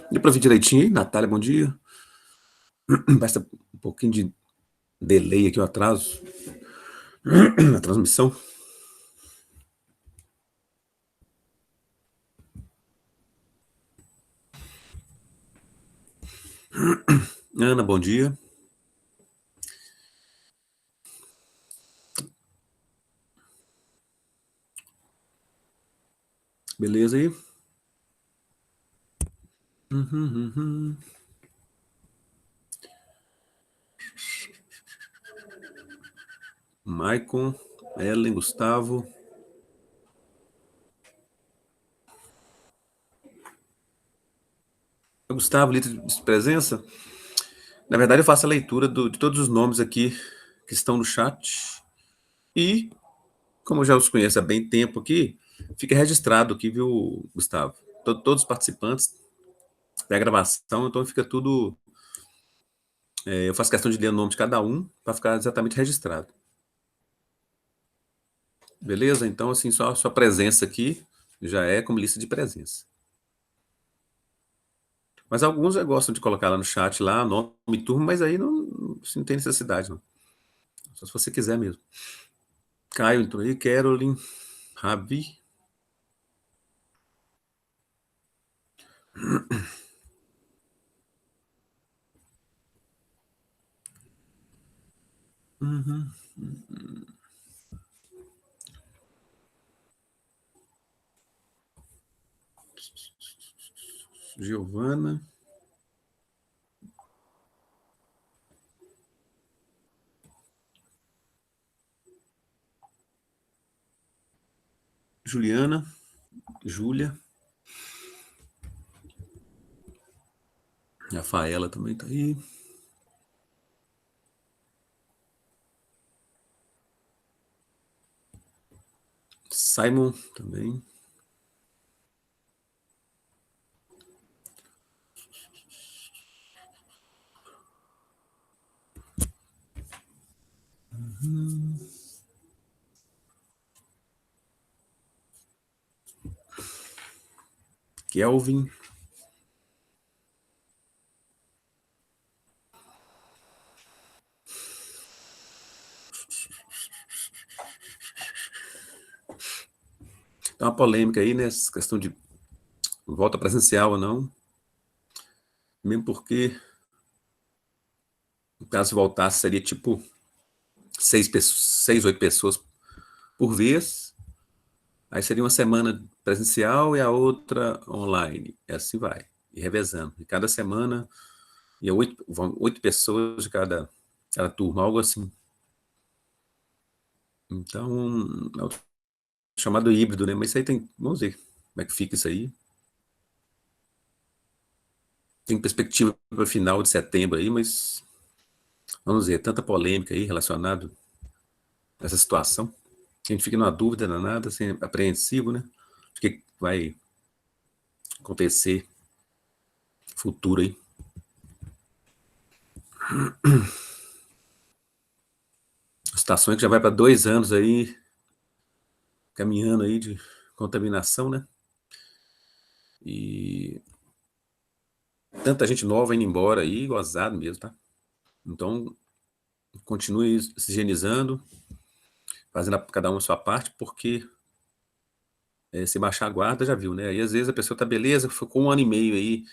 Deu pra ouvir direitinho aí, Natália? Bom dia. Basta um pouquinho de delay aqui, o atraso na transmissão. Ana, bom dia. Beleza aí? Uhum. Maicon, Ellen, Gustavo. Gustavo, lista de presença. Na verdade, eu faço a leitura de todos os nomes aqui que estão no chat. E, como eu já os conheço há bem tempo aqui, fica registrado aqui, viu, Gustavo? Todos os participantes da gravação, então fica tudo. Eu faço questão de ler o nome de cada um para ficar exatamente registrado. Beleza? Então, assim, só a sua presença aqui já é como lista de presença. Mas alguns eu gostam de colocar lá no chat, lá, nome e turma, mas aí não tem necessidade, não. Só se você quiser mesmo. Caio entrou aí, Carolyn, Ravi. Uhum. Giovana. Juliana. Júlia. Rafaela também tá aí. Simon também. Kelvin. Tem uma polêmica aí, né? Essa questão de volta presencial ou não. Mesmo porque, caso voltasse, seria tipo 8 pessoas por vez. Aí seria uma semana presencial e a outra online. E assim vai. E revezando. E cada semana ia 8 pessoas de cada turma, algo assim. Então, é o chamado híbrido, né? Mas isso aí tem. Vamos ver como é que fica isso aí. Tem perspectiva para final de setembro aí, mas vamos ver, tanta polêmica aí relacionada a essa situação. A gente fica numa dúvida danada, assim, apreensivo, né? O que vai acontecer futuro aí. A situação é que já vai para 2 anos aí, caminhando aí de contaminação, né? E tanta gente nova indo embora aí, gozado mesmo, tá? Então, continue se higienizando, fazendo cada um a sua parte, porque se baixar a guarda, já viu, né? Aí às vezes a pessoa tá beleza, ficou 1 ano e meio aí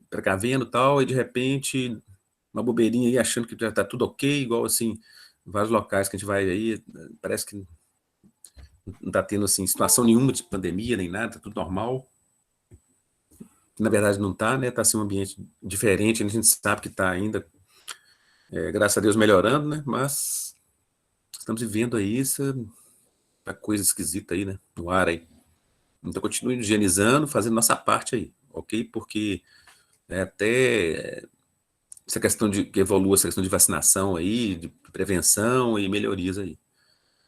precavendo e tal, e de repente uma bobeirinha aí achando que já tá tudo ok, igual assim, vários locais que a gente vai aí, parece que não tá tendo assim situação nenhuma de pandemia nem nada, tá tudo normal. Na verdade não tá, né? Tá assim um ambiente diferente, a gente sabe que tá ainda, graças a Deus melhorando, né? Mas estamos vivendo aí essa coisa esquisita aí, né? No ar aí. Então continue higienizando, fazendo nossa parte aí, ok? Porque até essa questão de que evolua essa questão de vacinação aí, de prevenção e melhorias aí.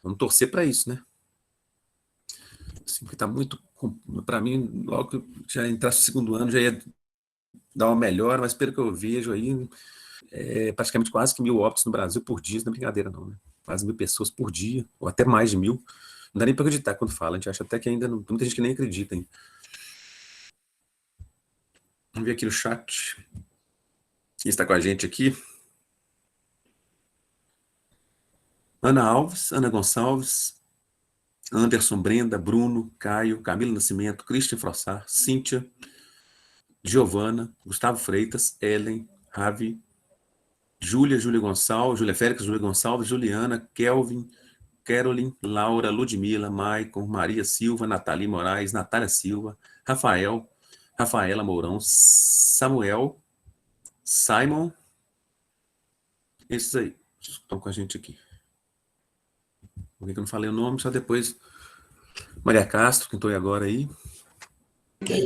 Vamos torcer para isso, né? Assim, porque tá muito, para mim, logo que já entrasse no segundo ano, já ia dar uma melhora, mas pelo que eu vejo aí, praticamente quase que 1.000 óbitos no Brasil por dia, não é brincadeira não, né? Quase 1.000 pessoas por dia, ou até mais de 1.000. Não dá nem para acreditar quando fala, a gente acha até que ainda não, tem muita gente que nem acredita, hein? Vamos ver aqui no chat. Quem está com a gente aqui? Ana Alves, Ana Gonçalves, Anderson, Brenda, Bruno, Caio, Camila Nascimento, Christian Frossar, Cíntia, Giovana, Gustavo Freitas, Ellen, Ravi, Júlia Gonçalves, Júlia Félix, Júlia Gonçalves, Juliana, Kelvin, Carolyn, Laura, Ludmila, Maicon, Maria Silva, Nathalie Moraes, Natália Silva, Rafael, Rafaela Mourão, Samuel, Simon, esses aí estão com a gente aqui. Por que eu não falei o nome? Só depois. Maria Castro, que estou aí agora aí.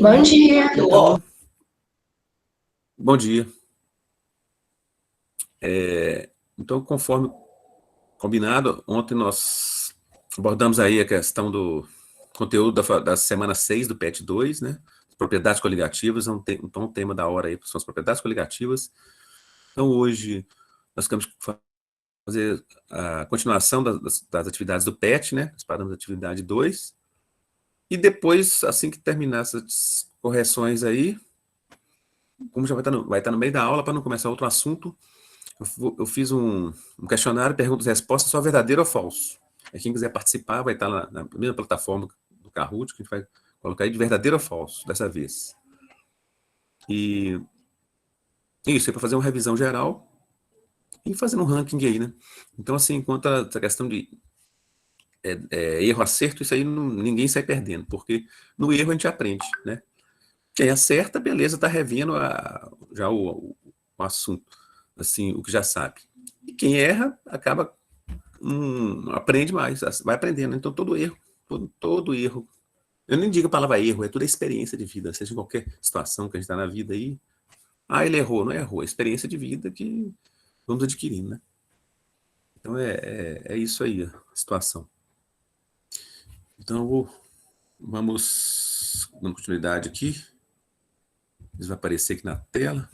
Bom dia. Então, bom dia. Então, conforme combinado, ontem nós abordamos aí a questão do conteúdo da semana 6 do PET 2, né? Propriedades coligativas, então o tema da hora aí são as propriedades coligativas. Então, hoje, nós queremos fazer a continuação das atividades do PET, né? Nós paramos da atividade 2. E depois, assim que terminar essas correções aí, como já vai estar no meio da aula, para não começar outro assunto, eu fiz um questionário, perguntas e respostas, só verdadeiro ou falso. Quem quiser participar vai estar na mesma plataforma do Kahoot, que a gente vai colocar aí de verdadeiro ou falso, dessa vez. E isso, é para fazer uma revisão geral e fazendo um ranking aí, né? Então, assim, quanto a essa questão de erro, acerto, isso aí ninguém sai perdendo, porque no erro a gente aprende, né? Quem acerta, beleza, está revendo já o assunto, assim, o que já sabe. E quem erra, acaba aprende mais, vai aprendendo. Então, todo erro, eu nem digo a palavra erro, é toda a experiência de vida, seja em qualquer situação que a gente está na vida aí. Ele errou, não errou, é experiência de vida que vamos adquirindo, né? Então, é isso aí, a situação. Então, vamos dando continuidade aqui. Isso vai aparecer aqui na tela.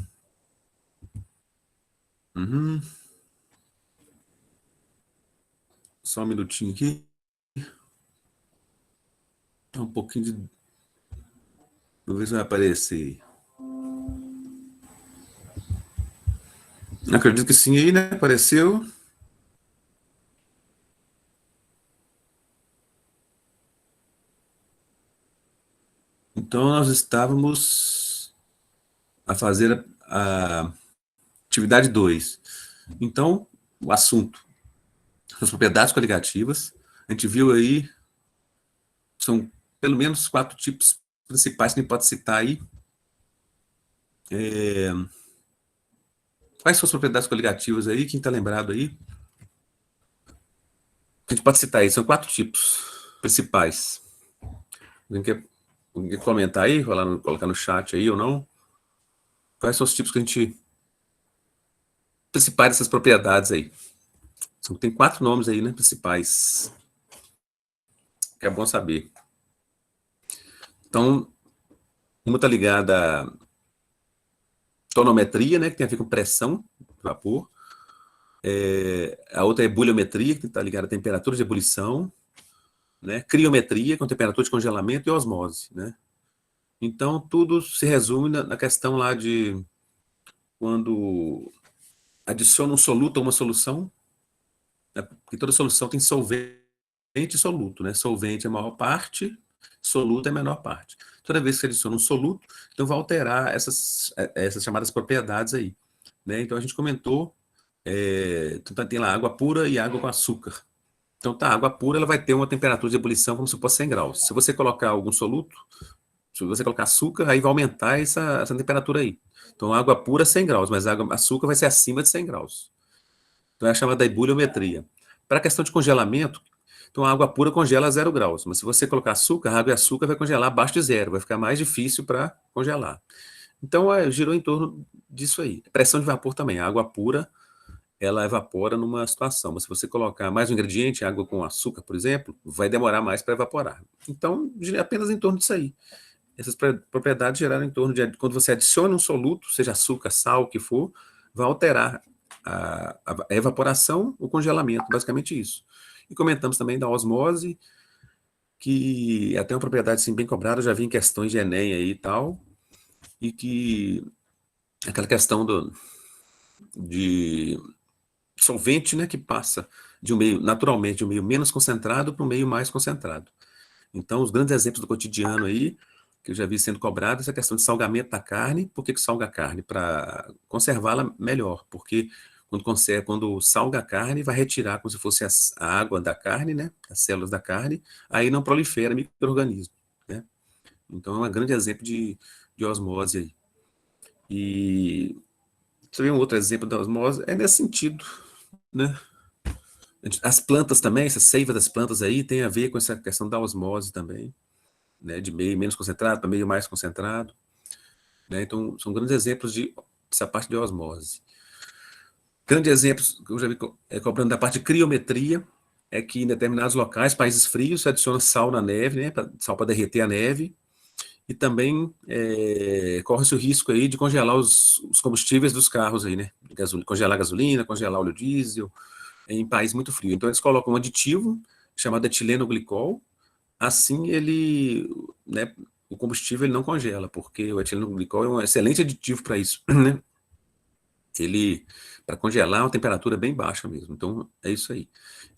Só um minutinho aqui. Um pouquinho de... Vamos ver se vai aparecer. Acredito que sim aí, né? Apareceu. Então, nós estávamos a fazer a atividade 2. Então, o assunto, as propriedades coligativas. A gente viu aí, são pelo menos 4 tipos principais que a gente pode citar aí. Quais são as propriedades coligativas aí? Quem está lembrado aí? A gente pode citar aí, são 4 tipos principais. Alguém quer comentar aí, colocar no chat aí ou não? Quais são os tipos que a gente... principais dessas propriedades aí? Tem 4 nomes aí, né, principais. Que é bom saber. Então, uma está ligada à tonometria, né, que tem a ver com pressão de vapor. A outra é buliometria, que está ligada à temperatura de ebulição. Né, criometria, com temperatura de congelamento, e osmose. Né? Então, tudo se resume na questão lá de quando adiciona um soluto a uma solução, né, porque toda solução tem solvente e soluto. Né? Solvente é a maior parte, soluto é a menor parte. Toda vez que você adiciona um soluto, então vai alterar essas chamadas propriedades aí. Né? Então, a gente comentou, então tem lá água pura e água com açúcar. Então, a água pura ela vai ter uma temperatura de ebulição como se fosse 100 graus. Se você colocar algum soluto, se você colocar açúcar, aí vai aumentar essa temperatura aí. Então, água pura 100 graus, mas açúcar vai ser acima de 100 graus. Então, é a chamada ebuliometria. Para a questão de congelamento, então a água pura congela a 0 graus, mas se você colocar açúcar, a água e açúcar vai congelar abaixo de 0, vai ficar mais difícil para congelar. Então, girou em torno disso aí. Pressão de vapor também, a água pura, ela evapora numa situação, mas se você colocar mais um ingrediente, água com açúcar, por exemplo, vai demorar mais para evaporar. Então, apenas em torno disso aí. Essas propriedades geraram em torno de, quando você adiciona um soluto, seja açúcar, sal, o que for, vai alterar a evaporação, o congelamento, basicamente isso. E comentamos também da osmose, que até uma propriedade assim, bem cobrada, já vi em questões de Enem aí e tal, e que aquela questão de solvente, né, que passa de um meio, naturalmente, de um meio menos concentrado para um meio mais concentrado. Então, os grandes exemplos do cotidiano aí, que eu já vi sendo cobrado, essa questão de salgamento da carne. Por que salga a carne? Para conservá-la melhor, porque quando salga a carne, vai retirar como se fosse a água da carne, né, as células da carne, aí não prolifera micro-organismo, né? Então, é um grande exemplo de osmose aí. E você vê um outro exemplo da osmose, é nesse sentido, né? As plantas também, essa seiva das plantas aí tem a ver com essa questão da osmose também, né? De meio menos concentrado para meio mais concentrado, né? Então, são grandes exemplos dessa parte de osmose. Grandes exemplos que eu já vi cobrando da parte de criometria é que em determinados locais, países frios, se adiciona sal na neve, né? Sal para derreter a neve, e também corre-se o risco aí de congelar os combustíveis dos carros aí, né? Congelar gasolina, congelar óleo diesel, em país muito frio. Então, eles colocam um aditivo chamado etileno glicol, assim ele, né, o combustível ele não congela, porque o etileno glicol é um excelente aditivo para isso, né? Ele, para congelar, uma temperatura bem baixa mesmo. Então, é isso aí.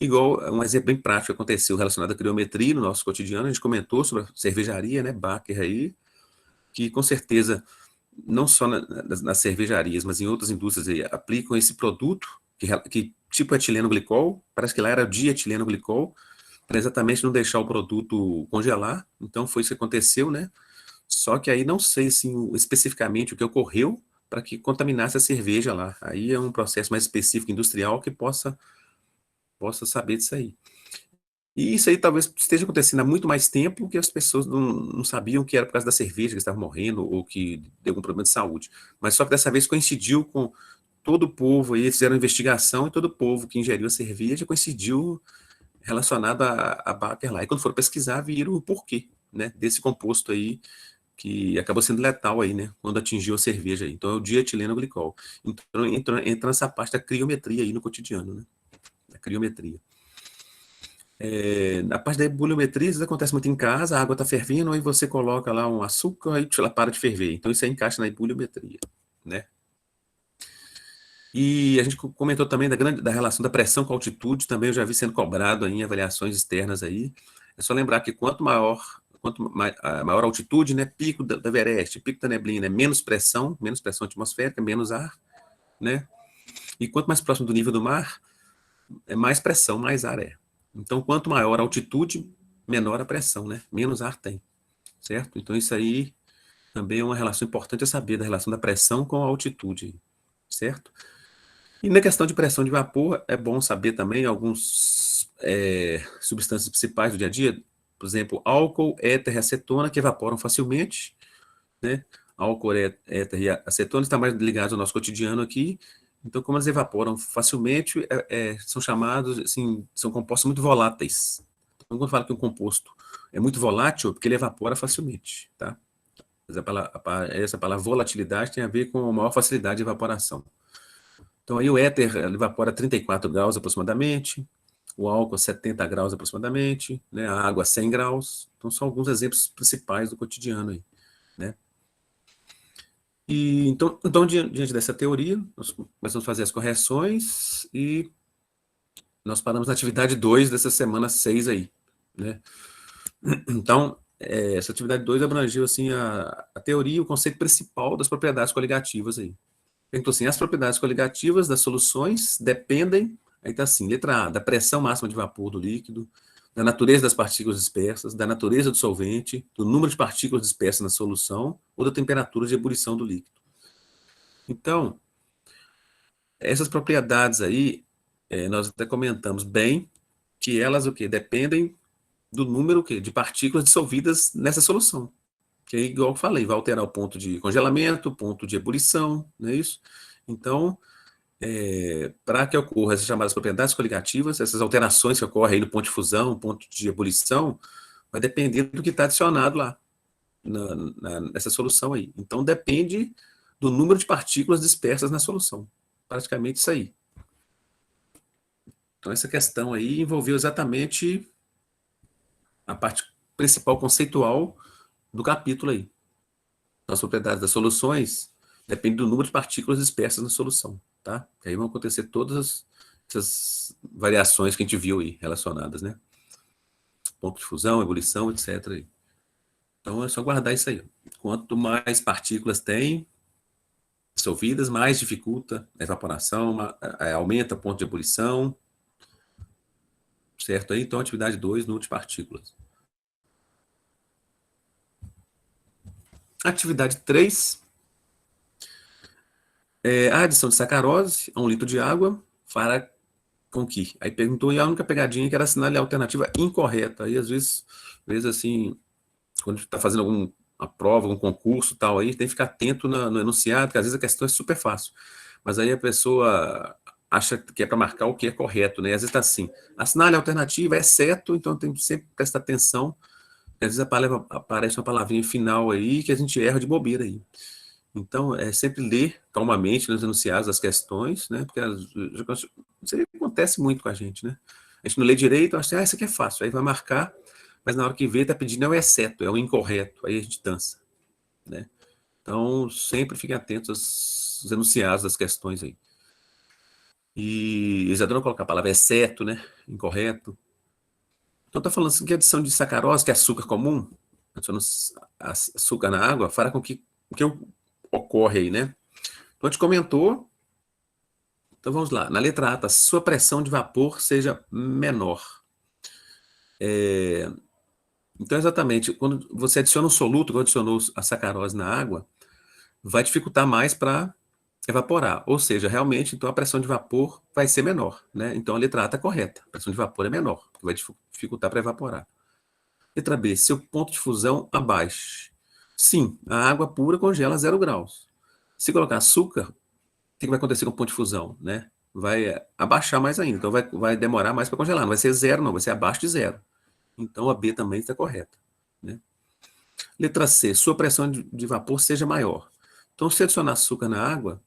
Igual, um exemplo bem prático que aconteceu relacionado à criometria no nosso cotidiano, a gente comentou sobre a cervejaria, né, Baker aí, que com certeza, não só nas cervejarias, mas em outras indústrias aí, aplicam esse produto, que tipo etileno glicol, parece que lá era dietileno glicol, para exatamente não deixar o produto congelar. Então foi isso que aconteceu, né? Só que aí não sei assim, especificamente o que ocorreu para que contaminasse a cerveja lá. Aí é um processo mais específico industrial que possa saber disso aí. E isso aí talvez esteja acontecendo há muito mais tempo que as pessoas não sabiam que era por causa da cerveja que estavam morrendo ou que deu algum problema de saúde. Mas só que dessa vez coincidiu com todo o povo aí, fizeram investigação e todo o povo que ingeriu a cerveja coincidiu relacionado a Baker lá. E quando foram pesquisar, viram o porquê, né, desse composto aí, que acabou sendo letal aí, né, quando atingiu a cerveja aí. Então é o dietileno glicol. Então entra nessa parte da criometria aí no cotidiano, né, da criometria. Na parte da ebuliometria, isso acontece muito em casa, a água está fervendo, aí você coloca lá um açúcar, aí ela para de ferver. Então isso aí encaixa na ebuliometria, né. E a gente comentou também da relação da pressão com a altitude, também eu já vi sendo cobrado aí em avaliações externas aí. É só lembrar que a maior altitude, né, pico da Everest, pico da neblina, é menos pressão atmosférica, menos ar, né? E quanto mais próximo do nível do mar, é mais pressão, mais ar é. Então, quanto maior a altitude, menor a pressão, né? Menos ar tem, certo? Então, isso aí também é uma relação importante a saber da relação da pressão com a altitude, certo? E na questão de pressão de vapor, é bom saber também alguns substâncias principais do dia a dia, por exemplo, álcool, éter e acetona, que evaporam facilmente, né? Álcool, éter e acetona estão mais ligados ao nosso cotidiano aqui, então como eles evaporam facilmente, são chamados, assim, são compostos muito voláteis. Então quando fala que um composto é muito volátil, é porque ele evapora facilmente, tá? Essa palavra volatilidade tem a ver com a maior facilidade de evaporação. Então, aí o éter evapora a 34 graus aproximadamente, o álcool a 70 graus aproximadamente, né? A água a 100 graus. Então, são alguns exemplos principais do cotidiano aí, né? E, então, diante dessa teoria, nós começamos a fazer as correções e nós paramos na atividade 2 dessa semana 6 aí, né? Então, essa atividade 2 abrangeu, assim, a teoria, o conceito principal das propriedades coligativas aí. Então, assim, as propriedades coligativas das soluções dependem, aí está assim, letra A, da pressão máxima de vapor do líquido, da natureza das partículas dispersas, da natureza do solvente, do número de partículas dispersas na solução ou da temperatura de ebulição do líquido. Então, essas propriedades aí, nós até comentamos bem que elas o quê? Dependem do número o quê? De partículas dissolvidas nessa solução. Que é igual eu falei, vai alterar o ponto de congelamento, o ponto de ebulição, não é isso? Então, para que ocorra essas chamadas propriedades coligativas, essas alterações que ocorrem aí no ponto de fusão, ponto de ebulição, vai depender do que está adicionado lá, nessa solução aí. Então, depende do número de partículas dispersas na solução. Praticamente isso aí. Então, essa questão aí envolveu exatamente a parte principal conceitual do capítulo aí. As propriedades das soluções dependem do número de partículas dispersas na solução, tá? E aí vão acontecer todas essas variações que a gente viu aí, relacionadas, né? Ponto de fusão, ebulição, etc. aí. Então é só guardar isso aí. Quanto mais partículas tem dissolvidas, mais dificulta a evaporação, aumenta o ponto de ebulição, certo? Aí, então, atividade 2, número de partículas. Atividade 3 é a adição de sacarose a 1 litro de água fará com que. Aí perguntou, e a única pegadinha que era assinalar a alternativa incorreta. Aí, às vezes assim, quando está fazendo alguma prova, algum concurso tal, aí tem que ficar atento no enunciado, porque às vezes a questão é super fácil. Mas aí a pessoa acha que é para marcar o que é correto, né? Às vezes está assim, assinale a alternativa, exceto, então tem que sempre prestar atenção, porque às vezes aparece uma palavrinha final aí que a gente erra de bobeira aí. Então, é sempre ler calmamente nos enunciados das questões, né? Porque isso aí acontece muito com a gente, né? A gente não lê direito, acha assim, isso aqui é fácil, aí vai marcar, mas na hora que vê, está pedindo é o exceto, é o incorreto, aí a gente dança, né? Então, sempre fiquem atentos aos enunciados das questões aí. E eles adoram colocar a palavra exceto, né? Incorreto. Então, está falando assim que a adição de sacarose, que é açúcar comum, adicionando açúcar na água, fará com que o que ocorre aí, né? Então, a gente comentou. Então, vamos lá. Na letra A, tá, sua pressão de vapor seja menor. Então, exatamente, quando você adiciona um soluto, quando adicionou a sacarose na água, vai dificultar mais para evaporar. Ou seja, realmente, então a pressão de vapor vai ser menor, né? Então a letra A está correta. A pressão de vapor é menor, que vai dificultar para evaporar. Letra B, seu ponto de fusão abaixo. Sim, a água pura congela a 0 graus. Se colocar açúcar, o que vai acontecer com o ponto de fusão, né? Vai abaixar mais ainda, então vai demorar mais para congelar. Não vai ser 0, não, vai ser abaixo de 0. Então a B também está correta, né? Letra C, sua pressão de vapor seja maior. Então, se adicionar açúcar na água,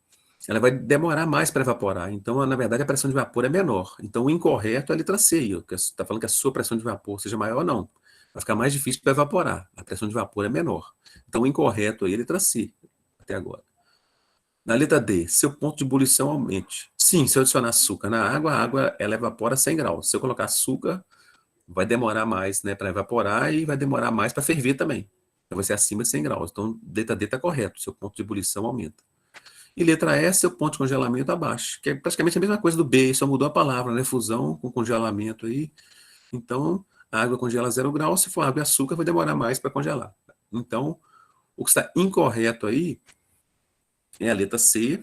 ela vai demorar mais para evaporar. Então, na verdade, a pressão de vapor é menor. Então, o incorreto é a letra C. Está falando que a sua pressão de vapor seja maior ou não. Vai ficar mais difícil para evaporar. A pressão de vapor é menor. Então, o incorreto aí é a letra C, até agora. Na letra D, seu ponto de ebulição aumente. Sim, se eu adicionar açúcar na água, a água ela evapora a 100 graus. Se eu colocar açúcar, vai demorar mais, né, para evaporar e vai demorar mais para ferver também. Então, vai ser acima de 100 graus. Então, letra D está correto. Seu ponto de ebulição aumenta. E letra S é o ponto de congelamento abaixo, que é praticamente a mesma coisa do B, só mudou a palavra, né? Fusão com congelamento aí. Então, a água congela a 0 graus, se for água e açúcar, vai demorar mais para congelar. Então, o que está incorreto aí é a letra C,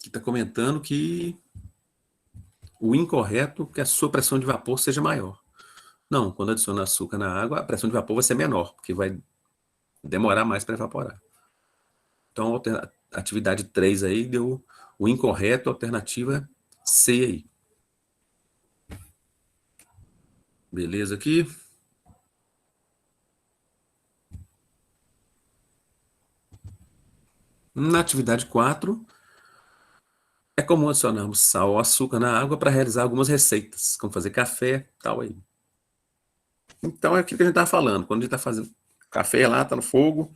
que está comentando que o incorreto é que a sua pressão de vapor seja maior. Não, quando adiciona açúcar na água, a pressão de vapor vai ser menor, porque vai demorar mais para evaporar. Então, a atividade 3 aí deu o incorreto, alternativa C aí. Beleza aqui? Na atividade 4, é comum adicionarmos sal ou açúcar na água para realizar algumas receitas, como fazer café, tal aí. Então é aquilo que a gente estava falando, quando a gente está fazendo café lá, está no fogo,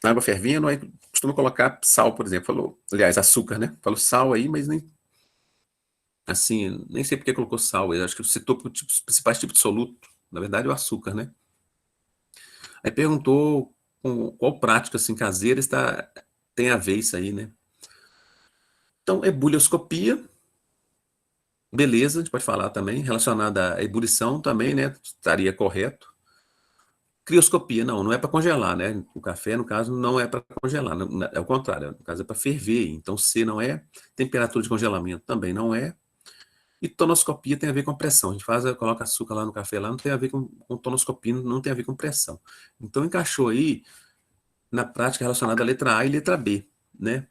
água fervendo, aí costuma colocar sal, por exemplo, aliás, açúcar, né? Falou sal aí, mas nem, assim, nem sei porque colocou sal, eu acho que citou os principais tipos de soluto, na verdade é o açúcar, né? Aí perguntou com qual prática, assim, caseira tem a ver isso aí, né? Então, ebullioscopia, beleza, a gente pode falar também, relacionada à ebulição também, né? Estaria correto. Crioscopia, não é para congelar, né? O café, no caso, não é para congelar, é o contrário, no caso é para ferver. Então, C não é. Temperatura de congelamento também não é. E tonoscopia tem a ver com pressão. A gente coloca açúcar lá no café, lá não tem a ver com tonoscopia, não tem a ver com pressão. Então, encaixou aí na prática relacionada à letra A e letra B, né?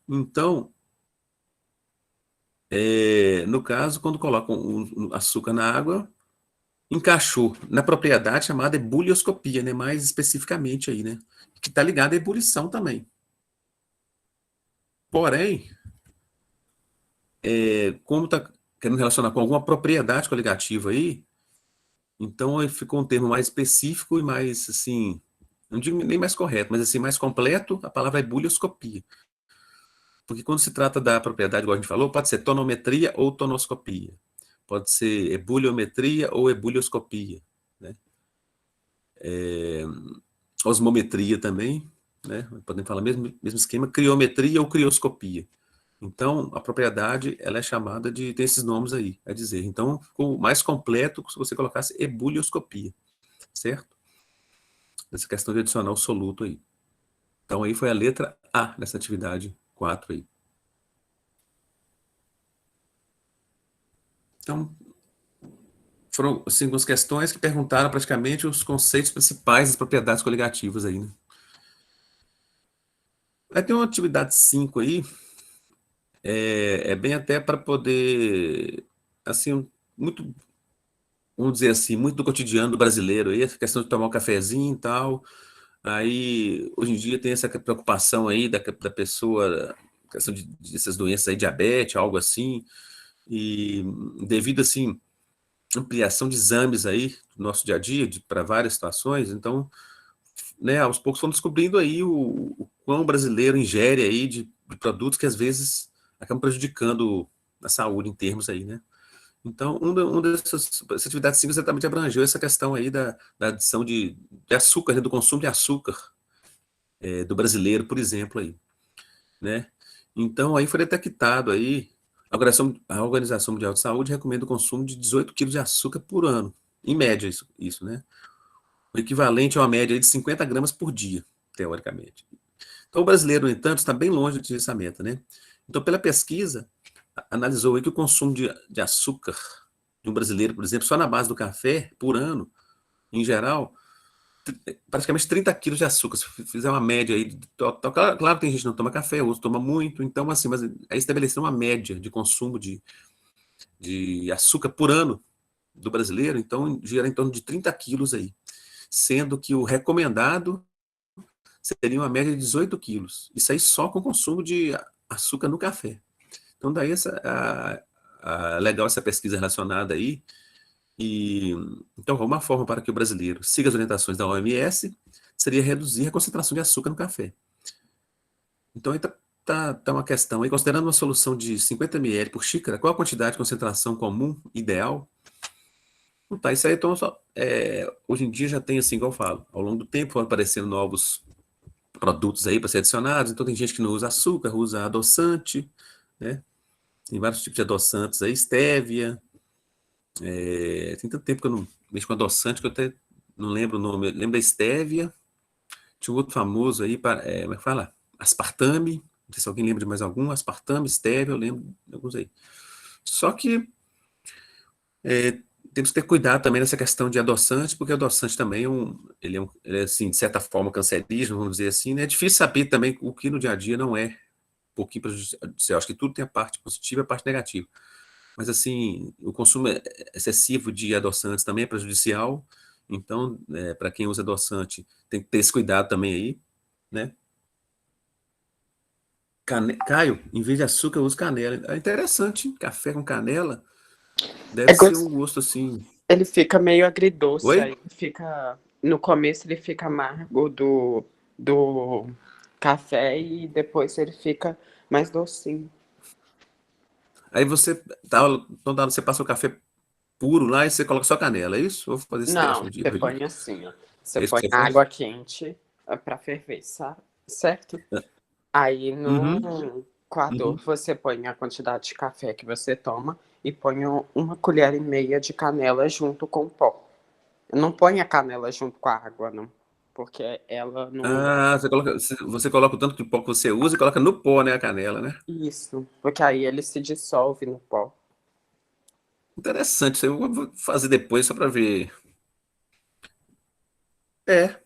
Então, no caso, quando colocam um açúcar na água, encaixou na propriedade chamada ebulioscopia, né? Mais especificamente aí, né? Que está ligada à ebulição também. Porém, como está querendo relacionar com alguma propriedade coligativa aí, então aí ficou um termo mais específico e mais, assim, não digo nem mais correto, mas assim, mais completo, a palavra é bulioscopia. Porque quando se trata da propriedade, igual a gente falou, pode ser tonometria ou tonoscopia. Pode ser ebuliometria ou ebulioscopia, né? Osmometria também, né? Podemos falar mesmo esquema, criometria ou crioscopia. Então, a propriedade, ela é chamada de, tem esses nomes aí, a dizer. Então, ficou mais completo se você colocasse ebulioscopia, certo? Essa questão de adicionar o soluto aí. Então, aí foi a letra A nessa atividade 4 aí. Então, foram assim, algumas questões que perguntaram praticamente os conceitos principais das propriedades coligativas aí, né? Aí tem uma atividade 5 aí, é bem até para poder, assim, muito, vamos dizer assim, muito do cotidiano do brasileiro aí, essa questão de tomar um cafezinho e tal. Aí, hoje em dia tem essa preocupação aí da pessoa, questão dessas doenças aí, diabetes, algo assim, e devido, assim, ampliação de exames aí do nosso dia a dia, para várias situações, então, né, aos poucos vamos descobrindo aí o quão o brasileiro ingere aí de produtos que às vezes acabam prejudicando a saúde em termos aí, né? Então, essa atividade 5 exatamente abrangeu essa questão aí da adição de açúcar, né, do consumo de açúcar do brasileiro, por exemplo, aí, né? Então, aí foi detectado aí, a Organização Mundial de Saúde recomenda o consumo de 18 quilos de açúcar por ano, em média isso, né? O equivalente a uma média aí de 50 gramas por dia, teoricamente. Então, o brasileiro, no entanto, está bem longe de atingir essa meta, né? Então, pela pesquisa, analisou aí que o consumo de açúcar de um brasileiro, por exemplo, só na base do café, por ano, em geral, praticamente 30 quilos de açúcar. Se fizer uma média aí, claro que tem gente que não toma café, outros toma muito, então, assim, mas aí estabeleceu uma média de consumo de açúcar por ano do brasileiro, então, gera em torno de 30 quilos aí, sendo que o recomendado seria uma média de 18 quilos. Isso aí só com o consumo de açúcar no café. Então, daí legal essa pesquisa relacionada aí. E, então, uma forma para que o brasileiro siga as orientações da OMS seria reduzir a concentração de açúcar no café. Então, aí tá uma questão aí, considerando uma solução de 50 ml por xícara, qual a quantidade de concentração comum, ideal? Não tá, isso aí, então, hoje em dia já tem, assim, igual eu falo, ao longo do tempo foram aparecendo novos produtos aí para ser adicionados, então tem gente que não usa açúcar, usa adoçante, né? Tem vários tipos de adoçantes aí, stevia, tem tanto tempo que eu não mexo com adoçante que eu até não lembro o nome. Lembro da stevia, tinha um outro famoso aí, como é que fala? Aspartame, não sei se alguém lembra de mais algum, aspartame, stevia, eu lembro de alguns aí. Só que temos que ter cuidado também nessa questão de adoçante, porque adoçante também ele é assim, de certa forma, cancerígeno, vamos dizer assim, né? É difícil saber também o que no dia a dia não é um pouquinho prejudicial. Acho que tudo tem a parte positiva e a parte negativa. Mas, assim, o consumo excessivo de adoçantes também é prejudicial. Então, para quem usa adoçante, tem que ter esse cuidado também aí, né? Caio, em vez de açúcar, eu uso canela. É interessante, hein? Café com canela deve É ser gos- um gosto assim. Ele fica meio agridoce, Oi? aí fica. No começo ele fica amargo do café e depois ele fica mais docinho. Aí você passa o café puro lá e você coloca só canela, é isso? Vou fazer esse teste Não, um dia você pra ver. põe assim, ó. Você É isso põe que você faz? água quente pra ferver, sabe? Certo? Aí no Uhum, coador uhum. você põe a quantidade de café que você toma e põe uma colher e meia de canela junto com o pó. Não põe a canela junto com a água, não. Porque ela não. Ah, você coloca o tanto de pó que você usa e coloca no pó, né, a canela, né? Isso, porque aí ele se dissolve no pó. Interessante, isso aí eu vou fazer depois só para ver. É,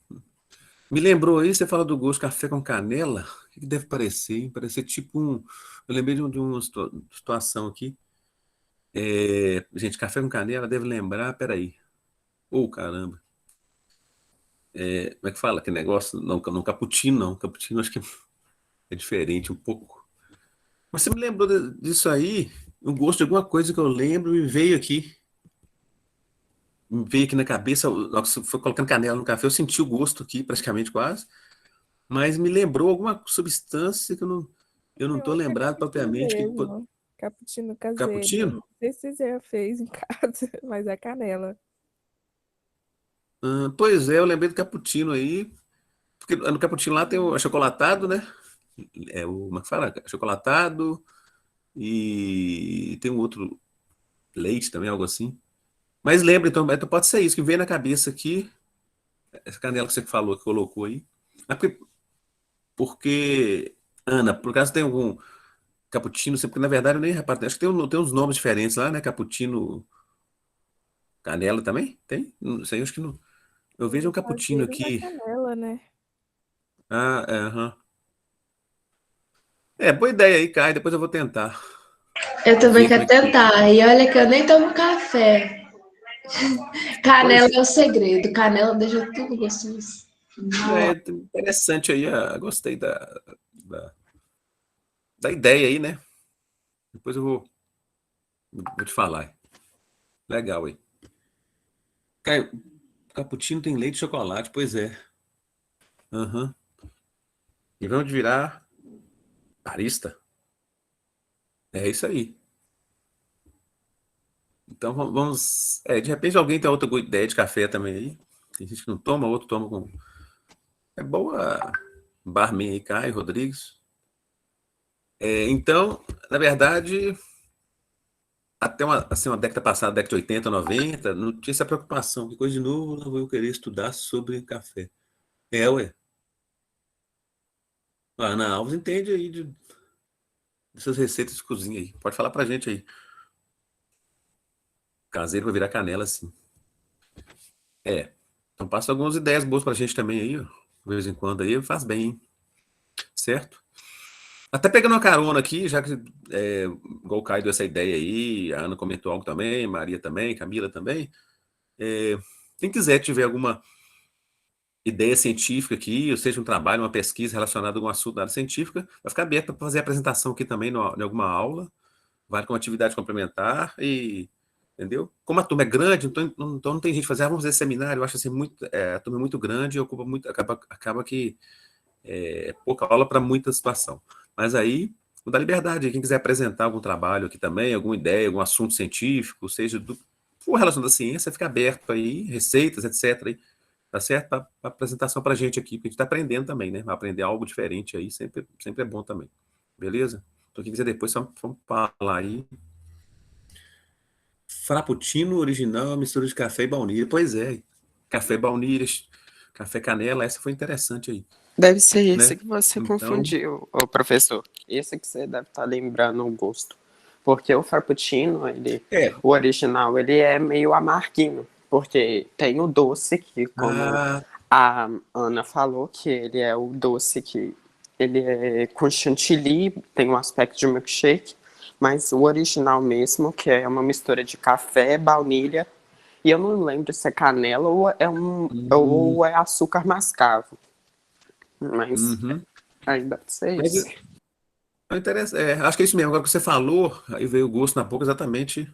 me lembrou aí, você fala do gosto café com canela, o que que deve parecer, hein? Parecer tipo um. Eu lembrei de uma situação aqui. Gente, café com canela deve lembrar, peraí. Ô, caramba. Como é que fala? Que negócio? Não, não cappuccino, não. Cappuccino acho que é diferente um pouco. Mas você me lembrou disso aí, o gosto de alguma coisa que eu lembro e veio aqui. me veio aqui na cabeça, na hora que você foi colocando canela no café, eu senti o gosto aqui, praticamente quase, mas me lembrou alguma substância que eu não Eu tô acho que é lembrado cappuccino propriamente. mesmo. Cappuccino caseiro. Cappuccino? Não sei se você já fez em casa, mas é canela. Pois é, eu lembrei do cappuccino aí, porque no cappuccino lá tem o achocolatado, né? Como é que fala? Achocolatado e tem um outro leite também, algo assim. Mas lembra, então pode ser isso que veio na cabeça aqui, essa canela que você falou, que colocou aí. É porque, Ana, por acaso tem algum cappuccino, porque na verdade eu nem reparei, acho que tem uns nomes diferentes lá, né? Cappuccino canela também? Tem? Não sei, acho que não. Eu vejo um O cappuccino caseiro da aqui. canela, né? Ah, é, aham. Boa ideia aí, Kai. Depois eu vou tentar Eu também ver como quero é que. tentar. E olha que eu nem tomo café. Canela Pois é o segredo. Canela deixa tudo gostoso. é, interessante aí. Gostei da, da ideia aí, né? Depois eu vou te falar. Legal aí. Caio, cappuccino tem leite e chocolate, pois é. Aham. E vamos virar barista. É isso aí. Então vamos. De repente alguém tem outra boa ideia de café também aí. Tem gente que não toma, outro toma com. É boa. Barman aí, Caio Rodrigues. Então, na verdade, até uma década passada, década de 80, 90, não tinha essa preocupação. Que coisa de novo, não vou querer estudar sobre café. Ué. A Ana Alves entende aí dessas receitas de cozinha aí. Pode falar pra gente aí. Caseiro vai virar canela, sim. Então passa algumas ideias boas pra gente também aí, ó. De vez em quando aí, faz bem, hein? Certo? Até pegando uma carona aqui, já que igual o Caio deu essa ideia aí, a Ana comentou algo também, Maria também, Camila também. Quem quiser tiver alguma ideia científica aqui, ou seja, um trabalho, uma pesquisa relacionada a algum assunto da área científica, vai ficar aberto para fazer a apresentação aqui também em alguma aula, vale como atividade complementar e, entendeu? Como a turma é grande, então não tem gente fazer, vamos fazer seminário, eu acho assim, a turma é muito grande, ocupa muito, acaba que pouca aula para muita situação. Mas aí, vou dar liberdade, quem quiser apresentar algum trabalho aqui também, alguma ideia, algum assunto científico, seja for relacionado à ciência, fica aberto aí, receitas, etc. Aí, tá certo? Pra apresentação para a gente aqui, porque a gente está aprendendo também, né? Aprender algo diferente aí sempre é bom também. Beleza? Então, quem quiser depois, só vamos falar aí. Frappuccino original, mistura de café e baunilha. Pois é, café baunilha, café canela, essa foi interessante aí, Deve ser esse né? que você Então, confundiu, ô professor. Esse que você deve estar lembrando o gosto. Porque o Frappuccino, é. o original, ele é meio amarguinho. Porque tem o doce, que como Ah, a Ana falou, que ele é o doce que ele é com chantilly, tem um aspecto de milkshake. Mas o original mesmo, que é uma mistura de café, baunilha, e eu não lembro se é canela ou é açúcar mascavo. Mas uhum. ainda deve ser Mas esse. acho que é isso mesmo. Agora que você falou, aí veio o gosto na boca, exatamente.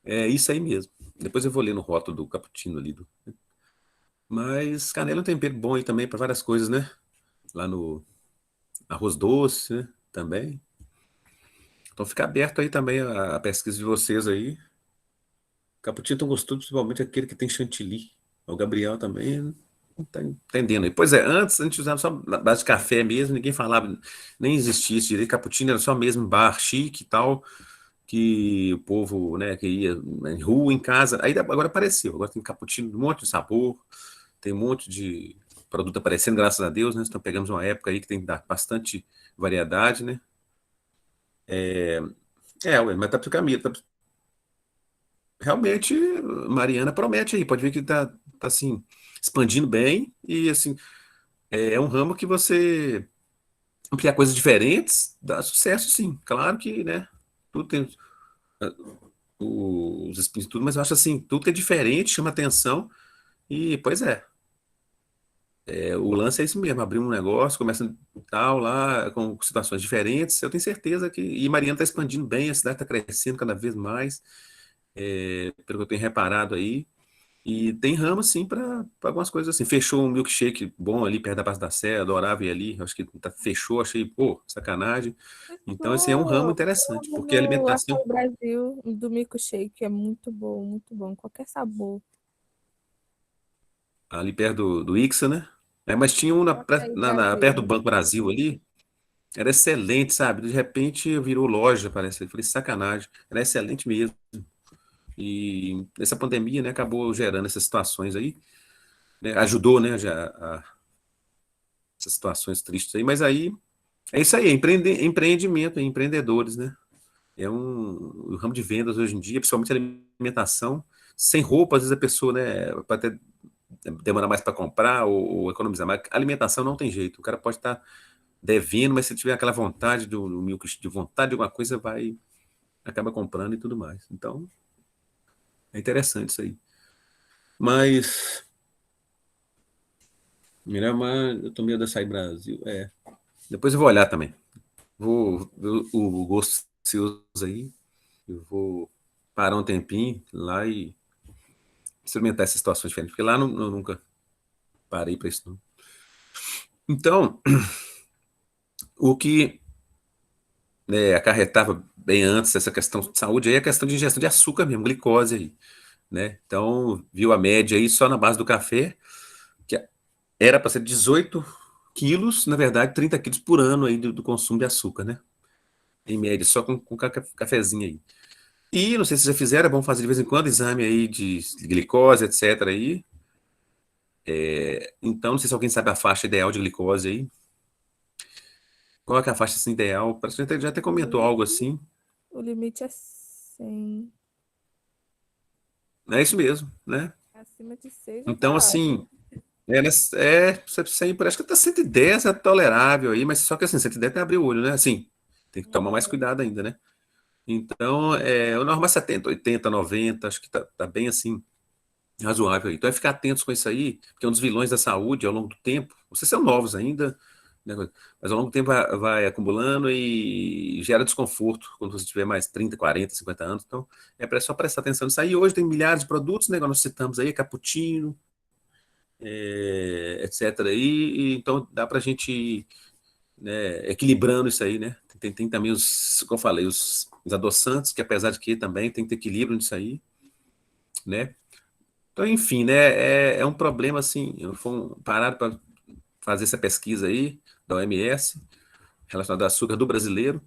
É isso aí mesmo. Depois eu vou ler no rótulo do cappuccino ali. Mas canela é um tempero bom aí também para várias coisas, né? Lá no arroz doce, né? Também. Então fica aberto aí também a pesquisa de vocês aí. Cappuccino tão gostoso, principalmente aquele que tem chantilly. O Gabriel também não tá entendendo aí. Pois é, antes a gente usava só na base de café mesmo, ninguém falava, nem existia isso direito. Cappuccino era só mesmo bar chique e tal, que o povo, né, que ia em rua, em casa. Aí agora apareceu, agora tem cappuccino de um monte de sabor, tem um monte de produto aparecendo, graças a Deus, né? Então pegamos uma época aí que tem bastante variedade, né? Ué, mas tá pro caminho, realmente, Mariana promete aí, pode ver que tá assim, expandindo bem e assim, é um ramo que você ampliar coisas diferentes, dá sucesso sim, claro que, né, tudo tem os espinhos e tudo, mas eu acho assim, tudo que é diferente, chama atenção e, pois o lance é isso mesmo, abrir um negócio, começa tal lá, com situações diferentes, eu tenho certeza e Mariana está expandindo bem, a cidade está crescendo cada vez mais, pelo que eu tenho reparado aí. E tem ramo, sim, para algumas coisas assim. Fechou um milkshake bom ali perto da Praça da Sé, adorava ir ali. Acho que fechou, achei, pô, sacanagem. Então, esse é um ramo Fechou. Eu interessante, amo porque a no alimentação Açaí Brasil, do milkshake, é muito bom, muito bom. Qualquer sabor. ali perto do Ixa, né? Mas tinha um O Açaí perto do Brasil. Banco Brasil ali, era excelente, sabe? De repente virou loja, parece. Eu falei, sacanagem. Era excelente mesmo. E essa pandemia, né, acabou gerando essas situações aí, né? Ajudou, né, já, essas situações tristes aí. Mas aí, é isso aí, é empreendimento, é empreendedores, né? É um ramo de vendas hoje em dia, principalmente alimentação. Sem roupa, às vezes a pessoa, né, pode até demorar mais para comprar ou economizar, mas alimentação não tem jeito. O cara pode estar devendo, mas se tiver aquela vontade de vontade de alguma coisa, vai, acaba comprando e tudo mais. Então, é interessante isso aí. Mas, Miramar, eu tô meio da Açaí Brasil. Depois eu vou olhar também. Vou ver o gosto seus aí. Eu vou parar um tempinho lá e experimentar essas situações diferentes, porque lá eu nunca parei para isso, não. Então, o que acarretava bem antes essa questão de saúde aí é a questão de ingestão de açúcar mesmo, glicose aí, né? Então, viu a média aí só na base do café, que era para ser 18 quilos, na verdade, 30 quilos por ano aí do consumo de açúcar, né? Em média, só com cafezinho aí. E não sei se já fizeram, é bom fazer de vez em quando exame aí de glicose, etc. aí. Então, não sei se alguém sabe a faixa ideal de glicose aí. Qual é que é a faixa assim, ideal? Parece que já até comentou algo assim. O limite é 100. É isso mesmo, né? Acima de 6 já Então, tá assim, ótimo. sempre, acho que até 110 é tolerável aí, mas só que assim, 110 tem que abrir o olho, né? Assim, tem que tomar mais cuidado ainda, né? Então, o normal é 70, 80, 90, acho que tá bem assim, razoável aí. Então é ficar atentos com isso aí, porque é um dos vilões da saúde ao longo do tempo. Vocês são novos ainda, né, mas ao longo do tempo vai acumulando e gera desconforto quando você tiver mais 30, 40, 50 anos. Então só prestar atenção nisso aí. Hoje tem milhares de produtos, né, igual nós citamos aí, cappuccino, etc. Então dá para a gente ir, né, equilibrando isso aí, né? Tem também como eu falei, os adoçantes, que apesar de que também tem que ter equilíbrio nisso aí, né? Então, enfim, né, é um problema assim. Eu fui parado para fazer essa pesquisa aí da OMS relacionada ao açúcar do brasileiro,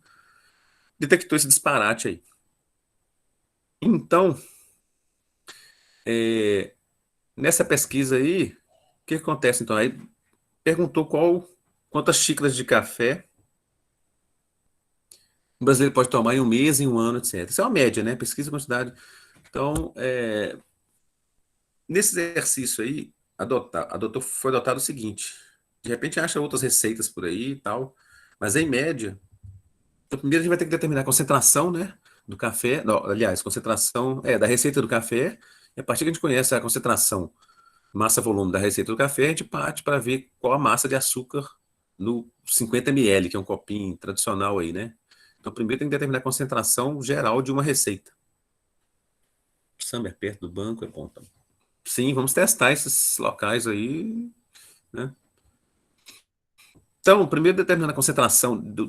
detectou esse disparate aí. Então, nessa pesquisa aí, o que acontece então? Aí perguntou quantas xícaras de café o brasileiro pode tomar em um mês, em um ano, etc. Isso é uma média, né? Pesquisa com quantidade. Então, nesse exercício aí, foi adotado o seguinte: de repente acha outras receitas por aí e tal, mas em média. Então, primeiro a gente vai ter que determinar a concentração, né, do café, não, aliás, concentração da receita do café, e a partir que a gente conhece a concentração massa-volume da receita do café, a gente parte para ver qual a massa de açúcar no 50 ml, que é um copinho tradicional aí, né? Então, primeiro tem que determinar a concentração geral de uma receita. Samba é perto do banco, é bom. Então. Sim, vamos testar esses locais aí, né? Então, primeiro determinando a concentração de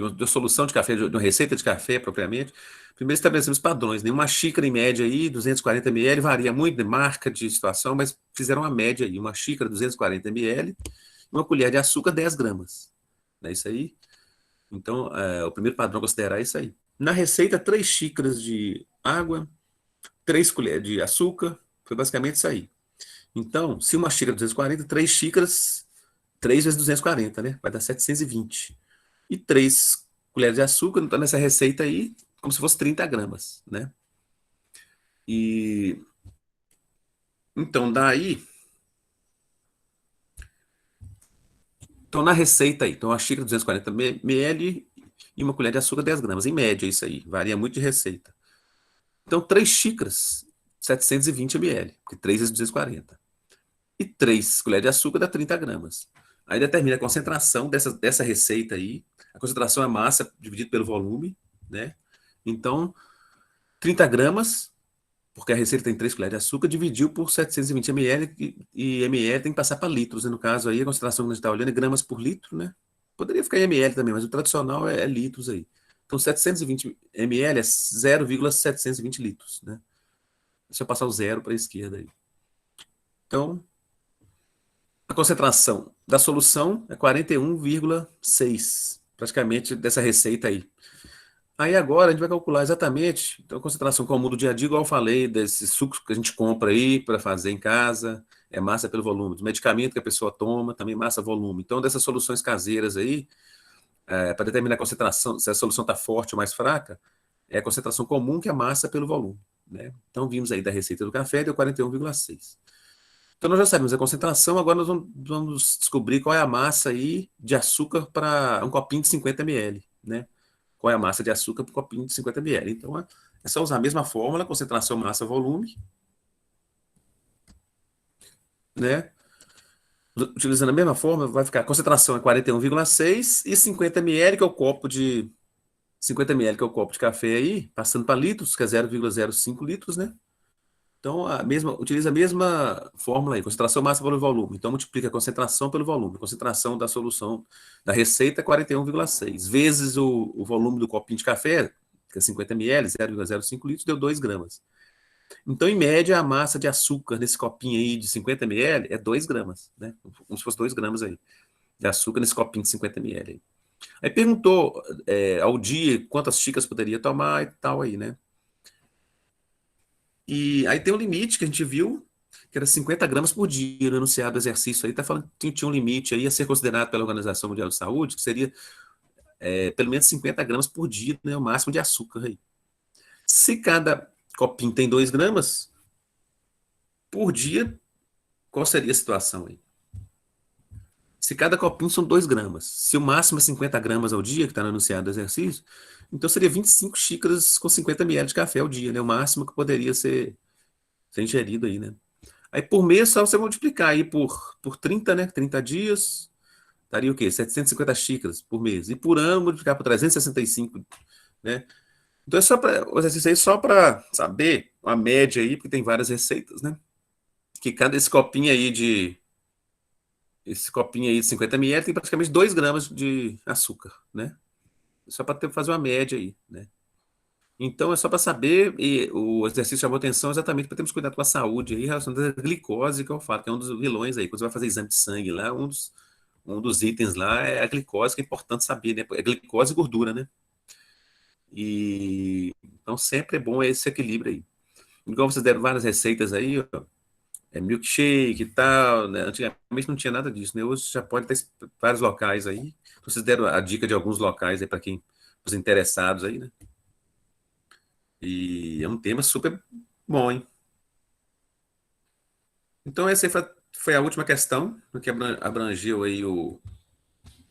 uma solução de café, de uma receita de café propriamente, primeiro estabelecemos padrões, né? Uma xícara em média aí, 240 ml, varia muito de marca, de situação, mas fizeram uma média aí, uma xícara 240 ml, uma colher de açúcar 10 gramas. É isso aí? Então, o primeiro padrão a considerar é isso aí. Na receita, 3 xícaras de água, 3 colheres de açúcar, foi basicamente isso aí. Então, se uma xícara 240, 3 xícaras, 3 vezes 240, né? Vai dar 720 e 3 colheres de açúcar, então nessa receita aí, como se fosse 30 gramas, né? E então daí, então na receita aí, então a xícara 240 ml e uma colher de açúcar 10 gramas, em média isso aí, varia muito de receita. Então 3 xícaras, 720 ml, porque 3 vezes 240. E 3 colheres de açúcar dá 30 gramas. Aí determina a concentração dessa receita aí, a concentração é massa dividido pelo volume, né? Então, 30 gramas porque a receita tem 3 colheres de açúcar, dividiu por 720 ml, e ml tem que passar para litros, né? No caso aí, a concentração que a gente está olhando é gramas por litro, né? Poderia ficar em ml também, mas o tradicional é litros aí. Então, 720 ml é 0,720 litros, né? Deixa eu passar o zero para a esquerda aí. Então, a concentração da solução é 41,6, praticamente, dessa receita aí. Aí agora a gente vai calcular exatamente então, a concentração comum do dia a dia, igual eu falei, desses sucos que a gente compra aí para fazer em casa, é massa pelo volume. Do medicamento que a pessoa toma, também massa volume. Então, dessas soluções caseiras aí, para determinar a concentração, se a solução está forte ou mais fraca, é a concentração comum que é massa pelo volume, né? Então, vimos aí da receita do café, deu 41,6. Então, nós já sabemos a concentração, agora nós vamos descobrir qual é a massa aí de açúcar para um copinho de 50 ml, né? Qual é a massa de açúcar para um copinho de 50 ml. Então, é só usar a mesma fórmula, concentração, massa, volume, né? Utilizando a mesma fórmula, vai ficar a concentração é 41,6 e 50 ml, que é o copo de 50 ml, que é o copo de café aí, passando para litros, que é 0,05 litros, né? Então, utiliza a mesma fórmula aí, concentração, massa pelo volume. Então, multiplica a concentração pelo volume. A concentração da solução da receita é 41,6. Vezes o volume do copinho de café, que é 50 ml, 0,05 litros, deu 2 gramas. Então, em média, a massa de açúcar nesse copinho aí de 50 ml é 2 gramas, né? Como se fosse 2 gramas aí, de açúcar nesse copinho de 50 ml aí. Aí perguntou ao dia quantas xícaras poderia tomar e tal aí, né? E aí tem um limite que a gente viu, que era 50 gramas por dia, no enunciado do exercício aí, tá falando que tinha um limite aí a ser considerado pela Organização Mundial de Saúde, que seria pelo menos 50 gramas por dia, né, o máximo de açúcar aí. Se cada copinho tem 2 gramas por dia, qual seria a situação aí? Se cada copinho são 2 gramas, se o máximo é 50 gramas ao dia, que está no enunciado do exercício, então seria 25 xícaras com 50 ml de café ao dia, né? O máximo que poderia ser ingerido aí, né? Aí por mês, só você multiplicar aí por 30, né? 30 dias, daria o quê? 750 xícaras por mês. E por ano, multiplicar por 365, né? Então é só para o exercício aí, só para saber a média aí, porque tem várias receitas, né? Que cada esse copinho aí de 50 ml tem praticamente 2 gramas de açúcar, né? Só para fazer uma média aí, né? Então é só para saber, e o exercício chamou atenção exatamente para termos cuidado com a saúde aí, relacionado à glicose, que eu falo, que é um dos vilões aí. Quando você vai fazer exame de sangue lá, um dos itens lá é a glicose, que é importante saber, né? É glicose e gordura, né? E então sempre é bom esse equilíbrio aí. Igual vocês deram várias receitas aí, ó, milkshake e tal, né? Antigamente não tinha nada disso, né? Hoje já pode ter vários locais aí. Vocês deram a dica de alguns locais aí para quem, os interessados aí, né? E é um tema super bom, hein? Então, essa aí foi a última questão, que abrangeu aí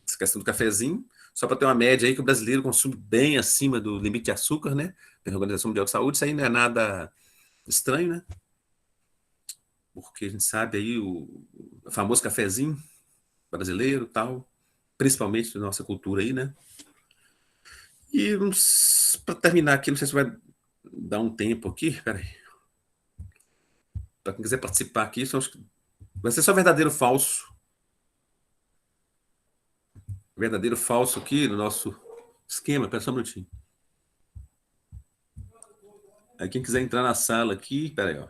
essa questão do cafezinho. Só para ter uma média aí que o brasileiro consome bem acima do limite de açúcar, né? Pela Organização Mundial de Saúde, isso aí não é nada estranho, né? Porque a gente sabe aí o famoso cafezinho brasileiro tal, principalmente da nossa cultura aí, né? E para terminar aqui, não sei se vai dar um tempo aqui, peraí. Para quem quiser participar aqui, vai ser só verdadeiro ou falso. Verdadeiro ou falso aqui no nosso esquema. Pera só um minutinho. Aí quem quiser entrar na sala aqui, peraí, ó.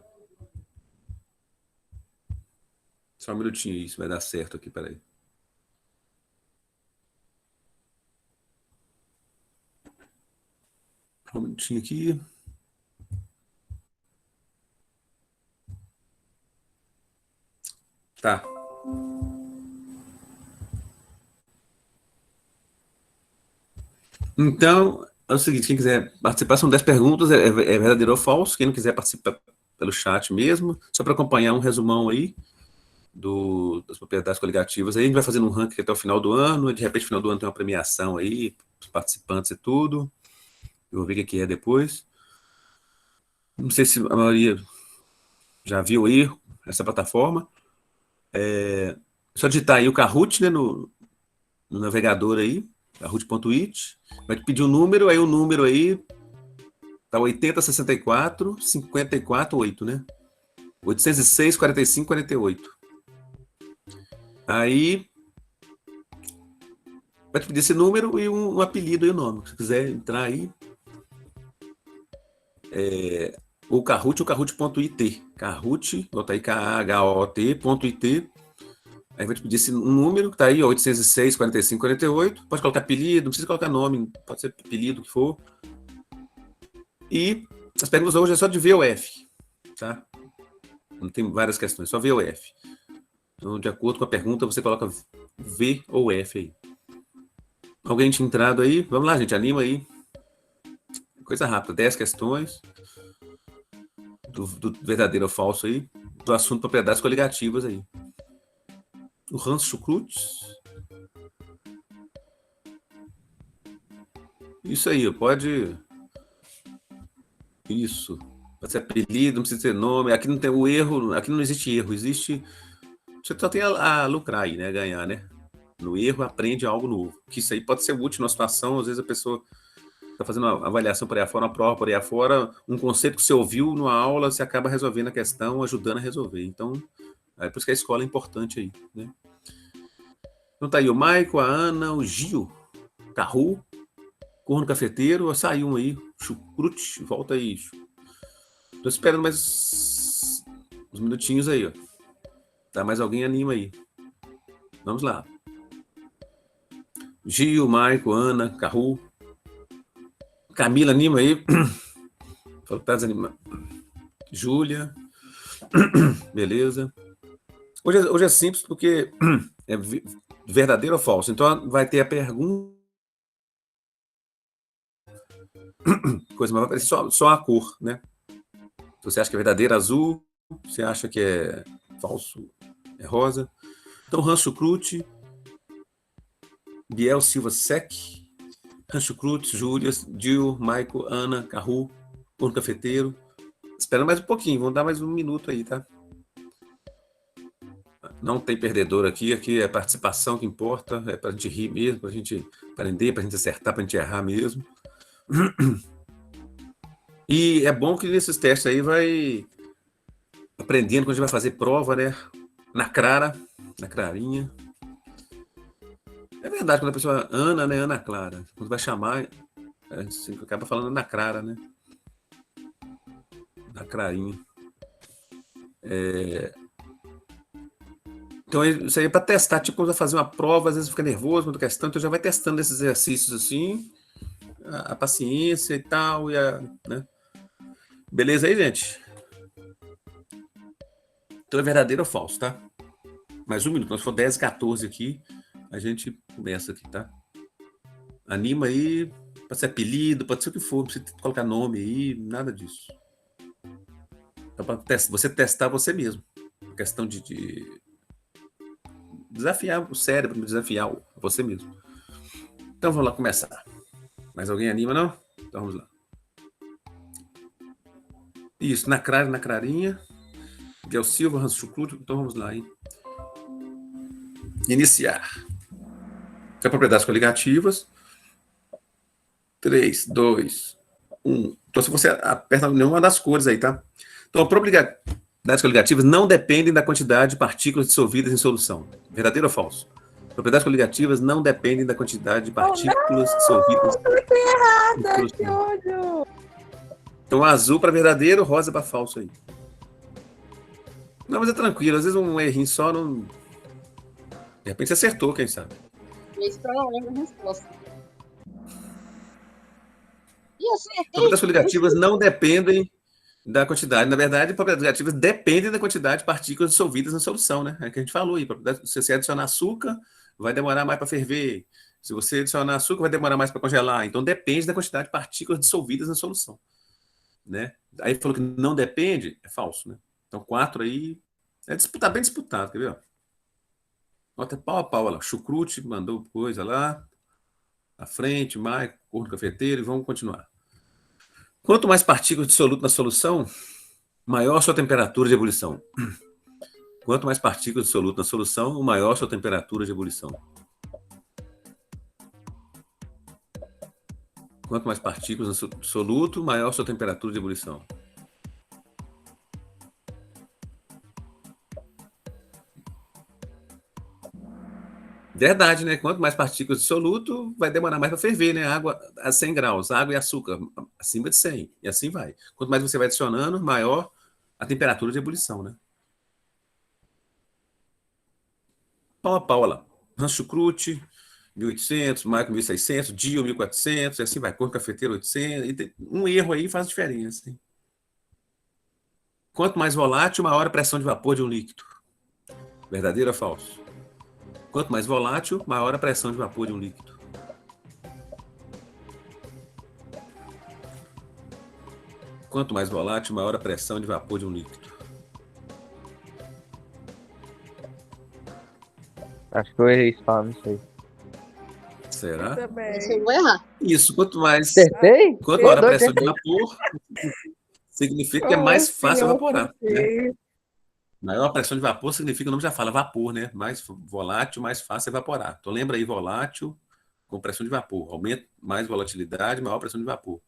Só um minutinho, isso vai dar certo aqui, peraí. Só um minutinho aqui. Tá. Então, é o seguinte, quem quiser participar, são 10 perguntas, é verdadeiro ou falso. Quem não quiser participar pelo chat mesmo, só para acompanhar um resumão aí das propriedades coligativas. Aí a gente vai fazendo um ranking até o final do ano, de repente no final do ano tem uma premiação aí, os participantes e tudo. Eu vou ver o que é depois. Não sei se a maioria já viu aí essa plataforma. Só digitar aí o Kahoot, né, no navegador aí, kahoot.it, vai te pedir um número, aí o número aí Tá 80, 64, 54, 8, né? 806, 45, 48. Aí vai te pedir esse número e um apelido e o nome. Se quiser entrar aí, ou Kahoot ou Kahoot.it. Kahoot, bota aí Kahoot.it. Aí vai te pedir esse número, que tá aí, ó, 806, 45, 48. Pode colocar apelido, não precisa colocar nome, pode ser apelido, o que for. E as perguntas hoje é só de V ou F, tá? Não tem várias questões, só V ou F. Então, de acordo com a pergunta, você coloca V ou F aí. Alguém tinha entrado aí? Vamos lá, gente, anima aí. Coisa rápida, 10 questões. Do verdadeiro ou falso aí. Do assunto propriedades coligativas aí. O Hans Schukrutz. Isso aí, pode... Isso. Pode ser apelido, não precisa ter nome. Aqui não tem o erro, aqui não existe erro, existe... Você só tem a lucrar aí, né? Ganhar, né? No erro, aprende algo novo. Que isso aí pode ser útil numa situação, às vezes a pessoa está fazendo uma avaliação por aí afora, uma prova por aí afora, um conceito que você ouviu numa aula, você acaba resolvendo a questão, ajudando a resolver. Então, é por isso que a escola é importante aí, né? Então tá aí o Maico, a Ana, o Gil, Carru, Corno Cafeteiro, saiu um aí, Chucrute, volta aí. Tô esperando mais uns minutinhos aí, ó. Tá, mais alguém anima aí. Vamos lá. Gil, Maico, Ana, Carru. Camila, anima aí. Falou que tá desanimado. Júlia. Beleza. Hoje é simples porque é verdadeiro ou falso. Então vai ter a pergunta. Coisa, mas vai aparecer só a cor, né? Então, você acha que é verdadeiro, azul. Você acha que é falso, é rosa. Então, Rancho Crute, Biel Silva Sec, Rancho Crute, Júlia, Gil, Maico, Ana, Carru, Corno Cafeteiro. Esperando mais um pouquinho, vamos dar mais um minuto aí, tá? Não tem perdedor aqui é participação que importa, é pra gente rir mesmo, pra gente aprender, pra gente acertar, pra gente errar mesmo. E é bom que nesses testes aí vai aprendendo quando a gente vai fazer prova, né? Na clarinha. É verdade, quando a pessoa Ana, né? Ana Clara. Quando vai chamar, a gente acaba falando Ana Clara, né? Na clarinha. Então, isso aí é para testar. Tipo, quando vai fazer uma prova, às vezes fica nervoso, muita questão, então já vai testando esses exercícios assim, a paciência e tal, né? Beleza aí, gente? Então é verdadeiro ou falso, tá? Mais um minuto. Quando for 10 e 14 aqui, a gente começa aqui, tá? Anima aí, pode ser apelido, pode ser o que for, não precisa colocar nome aí, nada disso. Então, para você testar você mesmo. Questão de desafiar o cérebro, desafiar você mesmo. Então vamos lá começar. Mais alguém anima, não? Então vamos lá. Isso, na clarinha. Miguel Silva, Hans Schukrut. Então vamos lá, hein? Iniciar. Então, propriedades coligativas. 3, 2, 1. Então, se você aperta nenhuma das cores aí, tá? Então, propriedades coligativas não dependem da quantidade de partículas dissolvidas em solução. Verdadeiro ou falso? Propriedades coligativas não dependem da quantidade de partículas dissolvidas em Nada, que solução. ódio! Então, azul para verdadeiro, rosa para falso aí. Não, mas é tranquilo. Às vezes um errinho só não... De repente você acertou, quem sabe? Isso eu não lembro a resposta. E acertei. Propriedades coligativas não dependem da quantidade. Na verdade, propriedades coligativas dependem da quantidade de partículas dissolvidas na solução, né? É o que a gente falou aí. Se você adicionar açúcar, vai demorar mais para ferver. Se você adicionar açúcar, vai demorar mais para congelar. Então, depende da quantidade de partículas dissolvidas na solução, né? Aí falou que não depende, é falso, né? Então, 4 aí é disputado, bem disputado, quer ver? Nota pau a pau, lá. Chucrute mandou coisa lá. À frente, Maico, Corno Cafeteiro, e vamos continuar. Quanto mais partículas dissolutas na solução, maior sua temperatura de ebulição. Quanto mais partículas dissolutas na solução, maior sua temperatura de ebulição. Quanto mais partículas no soluto, maior sua temperatura de ebulição. Verdade, né? Quanto mais partículas de soluto, vai demorar mais para ferver, né? Água a 100 graus, água e açúcar acima de 100, e assim vai. Quanto mais você vai adicionando, maior a temperatura de ebulição, né? Pau a pau, olha lá. Rancho Crute, 1800, Maico 1600, Dio 1400, e assim vai. Cor Cafeteiro 800. E um erro aí faz diferença. Hein? Quanto mais volátil, maior a pressão de vapor de um líquido. Verdadeiro ou falso? Quanto mais volátil, maior a pressão de vapor de um líquido. Quanto mais volátil, maior a pressão de vapor de um líquido. Acho que eu errei esse fala, não sei. Será? Isso eu vou errar. Isso, quanto mais. Acertei? Quanto maior a Doido, pressão de acertei. vapor, significa que é mais fácil evaporar. Né? Sei. Maior a pressão de vapor significa, o nome já fala, vapor, né? Mais volátil, mais fácil evaporar. Então lembra aí, volátil com pressão de vapor. Aumenta mais volatilidade, maior pressão de vapor.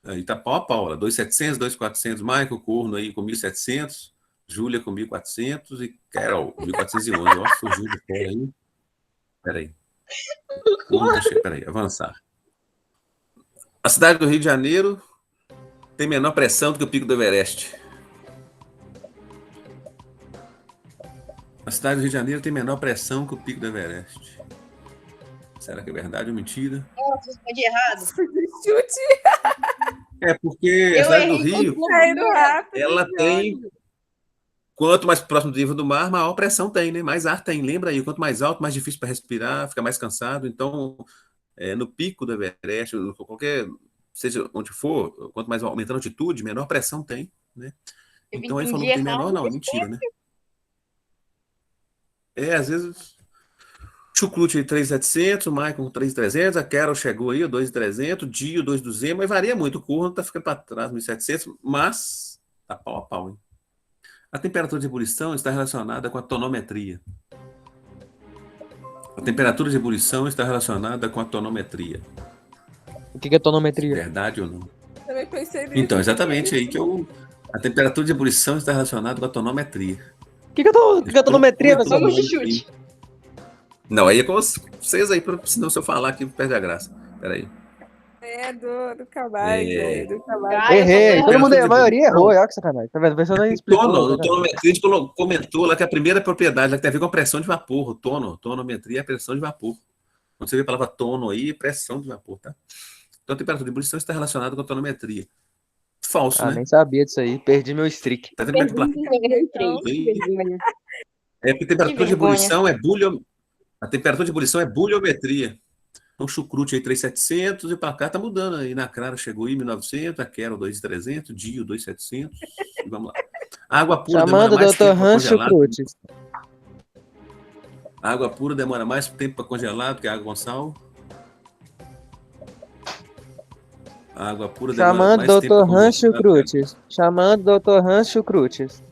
Aí tá pau a pau, olha, 2.700, 2.400, Michael Corno aí com 1.700, Júlia com 1.400 e Carol com 1.411. Ó, fugiu de fora aí. Peraí. Peraí, avançar. A cidade do Rio de Janeiro tem menor pressão do que o Pico do Everest. A cidade do Rio de Janeiro tem menor pressão que o Pico do Everest. Será que é verdade ou mentira? Nossa, respondi errado. Chute. É porque a Eu cidade do errei Rio, todo Saindo mundo. rápido. ela tem... Quanto mais próximo do nível do mar, maior pressão tem, né? Mais ar tem. Lembra aí, quanto mais alto, mais difícil para respirar, fica mais cansado. Então, no pico do Everest, qualquer, seja onde for, quanto mais aumentando a altitude, menor pressão tem, né? Eu Então, aí falou entendi que tem menor, errado. não, mentira, né? Às vezes... Chucrute 3.700, o Maicon 3.300, a Carol chegou aí, 2.300, Dio 2.200, mas varia muito. O Curran tá ficando para trás, 1.700, mas tá pau a pau, hein? A temperatura de ebulição está relacionada com a tonometria. A temperatura de ebulição está relacionada com a tonometria. O que é tonometria? Verdade ou não? Também pensei nisso. Então, exatamente aí que a temperatura de ebulição está relacionada com a tonometria. O que é tonometria, pessoal? Vamos de chute. Não, aí é com vocês aí, senão se eu falar aqui perde a graça. Peraí. É do cavalo, do cavalo. Errei. Todo mundo, a Temperatura de maioria ebulição. errou, olha que sacanagem. Tá vendo? A pessoa não explicou. O tonometria, a gente comentou lá que a primeira propriedade lá que tem a ver com a pressão de vapor. Tonometria é a pressão de vapor. Quando você vê a palavra tono aí, pressão de vapor, tá? Então a temperatura de ebulição está relacionada com a tonometria. Falso, né? Nem sabia disso aí. Perdi meu streak. Tá vendo como é que é porque a temperatura de ebulição é a temperatura de ebulição é buliometria. Então, chucrute aí 3.700 e para cá tá mudando aí. Na Clara chegou aí 1.900, a Carol 2.300, Dio 2.700 e vamos lá. A água pura Chamando o demora mais Dr. tempo para Rancho congelar. Crutes. A água pura demora mais tempo para congelar do que a água com sal. A água pura demora Chamando mais o tempo Dr. para Rancho congelar. Crutes. Chamando o Dr. Rancho Crutes.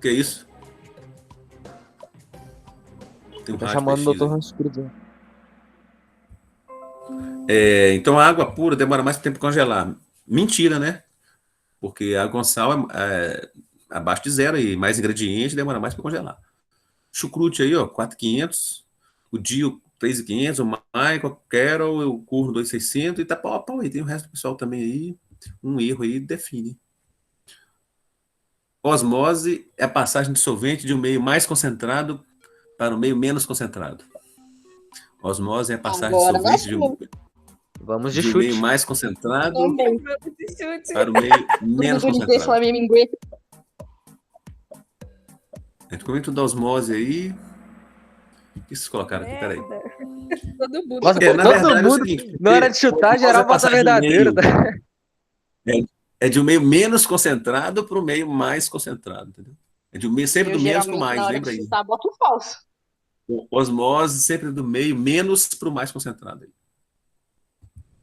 Que é isso? Tem um Tá rádio chamando o PX Dr. aí. Rancho Crutes. Então a água pura demora mais tempo para congelar. Mentira, né? Porque a água com sal é abaixo de zero e mais ingrediente demora mais para congelar. Chucrute aí, ó, 4.500. O Dio 3.500. O Michael, Carol, o Curno 2.600 e tá pau a pau aí. Tem o resto do pessoal também aí. Um erro aí define. Osmose é a passagem de solvente de um meio mais concentrado para um meio menos concentrado. Osmose é a passagem Agora de solvente Vamos de de um chute. meio mais concentrado Também. Vamos de chute. para o meio menos Tudo de concentrado. Flamengo. A gente comenta da osmose aí. O que vocês colocaram aqui? Peraí. Merda. Todo mundo. Nossa, Na todo verdade, é o mundo, seguinte, na hora de chutar, geral bota passagem do verdadeiro. meio. É de um meio menos concentrado para o meio mais concentrado, entendeu? É de um meio, sempre Eu do menos para o geralmente, mais, na hora lembra de aí? chutar, boto falso. Osmose sempre do meio menos para o mais concentrado. Aí.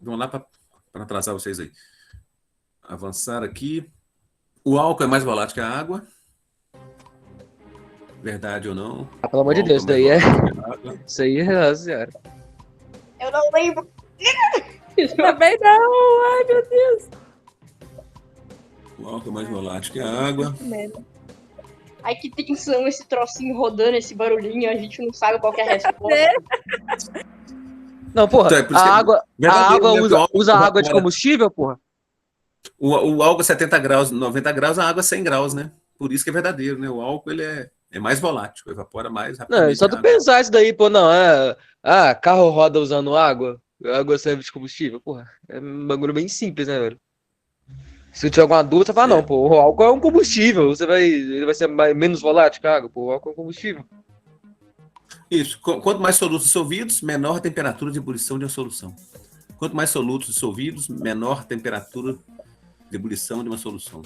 Vamos lá para atrasar vocês aí. Avançar aqui. O álcool é mais volátil que a água. Verdade ou não? Pelo amor de O Deus, álcool isso daí é. mais volátil que a água. Isso aí é, senhora. Eu não lembro. Também não. Ai, meu Deus. O álcool é mais volátil que a água. Que merda. Ai, que tensão esse trocinho rodando, esse barulhinho, a gente não sabe qual que é a resposta. Não, porra, Então, é por isso a que é água, a verdadeiro, água né, que o álcool usa água de evapora. combustível, porra? O álcool é 70 graus, 90 graus, a água é 100 graus, né? Por isso que é verdadeiro, né? O álcool ele é mais volátil, evapora mais Não, é rapidamente só a tu água. pensar isso daí, pô, não, carro roda usando água, a água serve de combustível, porra, é um bagulho bem simples, né, velho? Se tu tiver alguma dúvida, você fala, não, É. pô, o álcool é um combustível, ele vai ser menos volátil que a água, pô, o álcool é um combustível. Isso. Quanto mais solutos dissolvidos, menor a temperatura de ebulição de uma solução. Quanto mais solutos dissolvidos, menor a temperatura de ebulição de uma solução.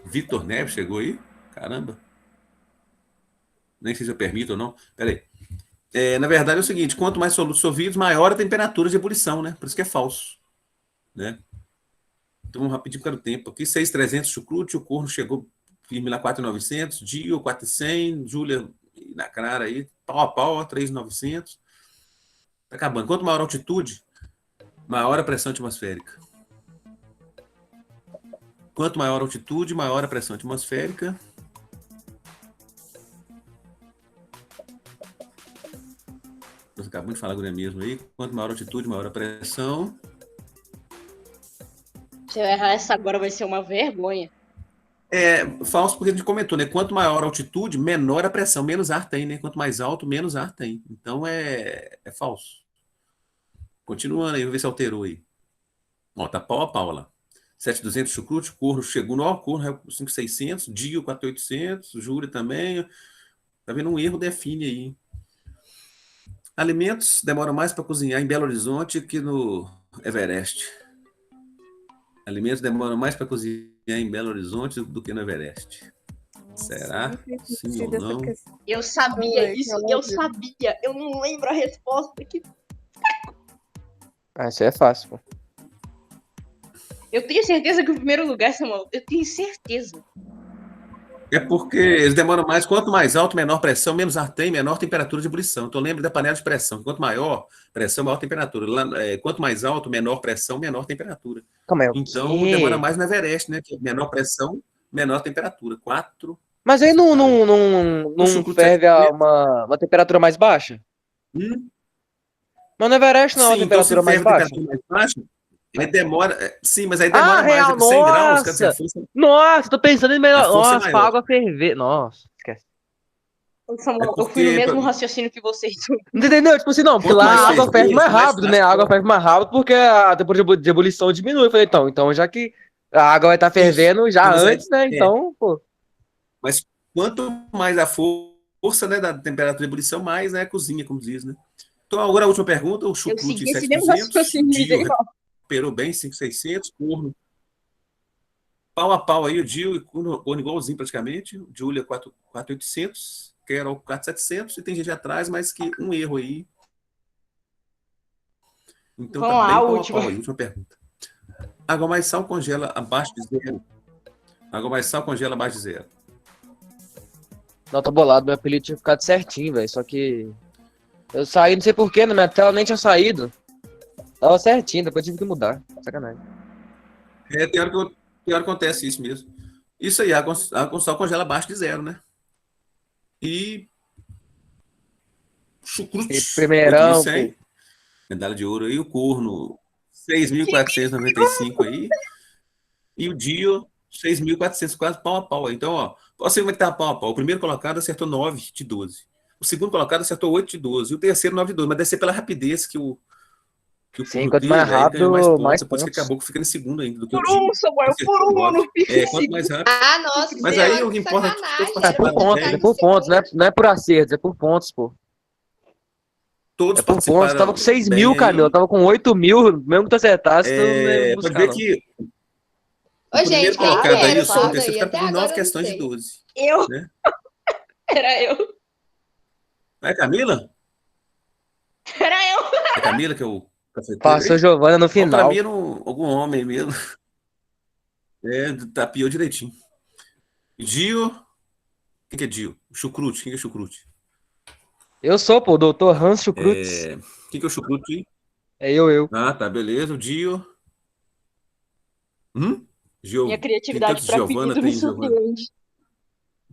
Vitor Neves chegou aí? Caramba. Nem sei se eu permito ou não. Peraí. Na verdade é o seguinte, quanto mais solutos dissolvidos, maior a temperatura de ebulição, né? Por isso que é falso. Né? Então vamos rapidinho para o tempo. Aqui 6.300 chucrute, o corno chegou firme lá 4.900, Dio 4.100, Júlia na cara aí, pau a pau, 3.900. Tá acabando. Quanto maior a altitude, maior a pressão atmosférica. Quanto maior a altitude, maior a pressão atmosférica. Nós acabamos de falar agora mesmo aí. Quanto maior a altitude, maior a pressão. Se eu errar essa agora vai ser uma vergonha. É falso porque a gente comentou, né? Quanto maior a altitude, menor a pressão, menos ar tem, né? Quanto mais alto, menos ar tem. Então é falso. Continuando aí, vamos ver se alterou aí. Ó, tá pau a pau lá. 7.200 chucrute, Corno chegou no Corno, 5.600, Dio 4.800, Júlia também. Tá vendo um erro, define aí. Alimentos demoram mais para cozinhar em Belo Horizonte que no Everest. Alimentos demoram mais para cozinhar em Belo Horizonte do que no Everest. Será? Sim ou não? Eu sabia isso, eu sabia. Eu não lembro a resposta. Isso aí é fácil, pô. Eu tenho certeza que o primeiro lugar, Samuel, eu tenho certeza. É porque eles demoram mais. Quanto mais alto, menor pressão, menos ar tem, menor temperatura de ebulição. Então lembre da panela de pressão. Quanto maior pressão, maior temperatura. Quanto mais alto, menor pressão, menor temperatura. Calma aí, o Então quê? demora mais no Everest, né? Que é menor pressão, menor temperatura. 4. Mas aí não chucrute ferve 7.500. uma temperatura mais baixa? Mas no Everest não é uma Sim, então se temperatura mais ferve a baixa? temperatura mais baixa, aí demora. Sim, mas aí demora mais. real, É 100 graus, quer dizer, a nossa! força, Nossa, tô pensando em melhor. a força é Nossa, pra maior. água ferver. Nossa, esquece. Samuel, É eu fui no porque- mesmo raciocínio que vocês. Não entendeu? Tipo assim, não, porque Quanto lá mais a água ferver, ferve mais mais rápido, né? fácil A água fica. ferve mais rápido porque a temperatura de ebulição diminui. Eu falei, então já que a água vai estar fervendo já Não, mas antes, né? Então, pô. Mas quanto mais a força, né, da temperatura de ebulição, mais a cozinha, como diz, né? Então, agora a última pergunta, o Eu chucrute segui esse mesmo 7.200, raciocínio Dio igual. recuperou bem, 5.600, Corno pau a pau aí, o Dio e Corno igualzinho praticamente, Júlia 4.800, Carol 4.700, e tem gente atrás, mas que um erro aí. Então Vamos tá lá, bem a pau a última. pau aí, última pergunta. Água mais sal congela abaixo de zero. Água mais sal congela abaixo de zero. Não, tô bolado, meu apelido tinha ficado certinho, velho. Só que eu saí, não sei porquê, na minha tela nem tinha saído. Tava certinho, depois tive que mudar. Sacanagem. Tem hora que acontece isso mesmo. Isso aí, a água com sal congela abaixo de zero, né? E chucrute, E primeirão, 8.100, medalha de ouro aí, o Corno, 6.495 aí, e o Dio, 6.400, quase pau a pau aí. Então, ó, você como é que tá pau a pau. O primeiro colocado acertou 9 de 12. O segundo colocado acertou 8 de 12. E o terceiro, 9 de 12. Mas deve ser pela rapidez que o sim, Corno quanto mais teve, aí ele ganhou mais rápido, pontos. mais Depois que pontos. acabou que fica em segundo ainda do que o Por Dio. um, Samuel, Acertou por um, eu 9. não fico Quanto mais rápido. Ah, nossa, Mas aí o que importa é que todos sacanagem. É por Era pra pontos, ficar é em por pontos, segundo. não é por acertos, é por pontos, pô. Todos É por pontos. Eu participaram tava com 6 mil, bem Camilo. Eu aí. tava com 8 mil. Mesmo que tu acertasse, tu não ia Pode buscar, ver não. que Ô, o primeiro gente, quem que colocado aí, era o o segundo e o dado aí? terceiro, Até ficaram com 9 agora eu não questões de sei. 12. Eu. Né? Era eu. É Camila? Era eu. É Camila que é o cafeteiro Passou aí? Giovana no Então, pra mim final. era algum homem mesmo. Tapiou direitinho. Dio. Quem que é Dio? Chucrute. Quem que é Chucrute? Eu sou, pô, o doutor Hans Schukrutz. Quem que é o chucrute aí? É eu. Ah, tá, beleza. O Dio. Minha Tem criatividade tantos para Giovana, apelido me tem Giovana. surpreende.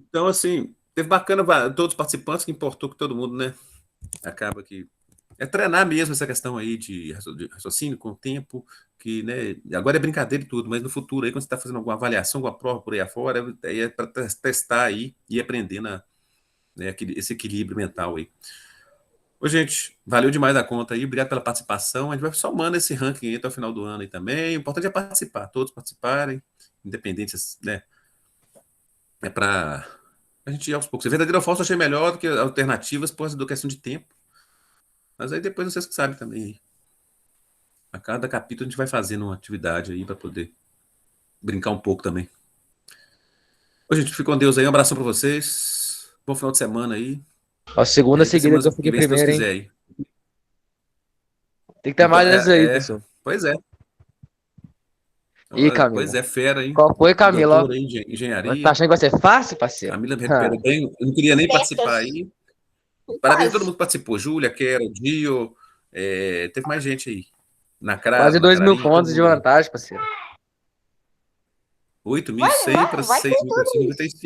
Então, assim, teve bacana todos os participantes, que importou com todo mundo, né? Acaba que é treinar mesmo essa questão aí de raciocínio com o tempo, que, né, agora é brincadeira e tudo, mas no futuro aí, quando você está fazendo alguma avaliação, alguma prova por aí afora, aí é para testar aí e aprender né, esse equilíbrio mental aí. Ô, gente, valeu demais a conta aí, obrigado pela participação, a gente vai somando esse ranking aí até o final do ano aí também, o importante é participar, todos participarem, independentes, né, é para a gente ir aos poucos. Verdadeiro ou falso eu achei melhor do que alternativas por causa da questão de tempo, mas aí depois vocês que sabem também aí. A cada capítulo a gente vai fazendo uma atividade aí para poder brincar um pouco também. Ô, gente, fique com Deus aí. Um abração para vocês. Bom final de semana aí. A E segunda aí, até seguida semana que eu que fiquei vem, se Deus primeiro, hein? quiser aí. Tem que ter Então, mais vezes aí, pessoal. pois é. Ih, Pois Camila. é, fera, hein? Qual foi, Camila? Ó, Doutora em tá engenharia. achando que vai ser fácil, parceiro? Camila me recupera bem. Eu não queria nem participar Testas. aí. Parabéns a todo Quase. mundo que participou. Júlia, Kero, Dio. Teve mais gente aí. Quase Na 2.000 Crarinha, todo pontos de mundo aí. vantagem, parceiro. 8.100 para Vai ter tudo isso.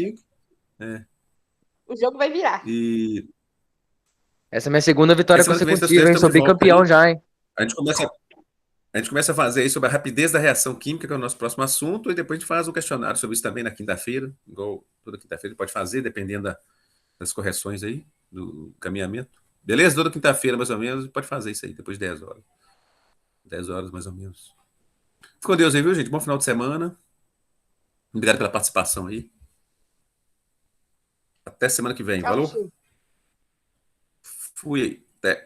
6.495. O jogo vai virar. E Essa é minha segunda aí, vitória semana que vem, se Deus consecutiva, quiser, hein? Sou estamos de volta bicampeão aí. já, hein? A gente começa A gente começa a fazer aí sobre a rapidez da reação química, que é o nosso próximo assunto, e depois a gente faz um questionário sobre isso também na quinta-feira, igual toda quinta-feira pode fazer, dependendo das correções aí, do caminhamento. Beleza? Toda quinta-feira, mais ou menos, pode fazer isso aí, depois de 10 horas. 10 horas, mais ou menos. Fique com Deus aí, viu, gente? Bom final de semana. Obrigado pela participação aí. Até semana que vem. Tchau, Valeu? tchau. Fui aí. Até.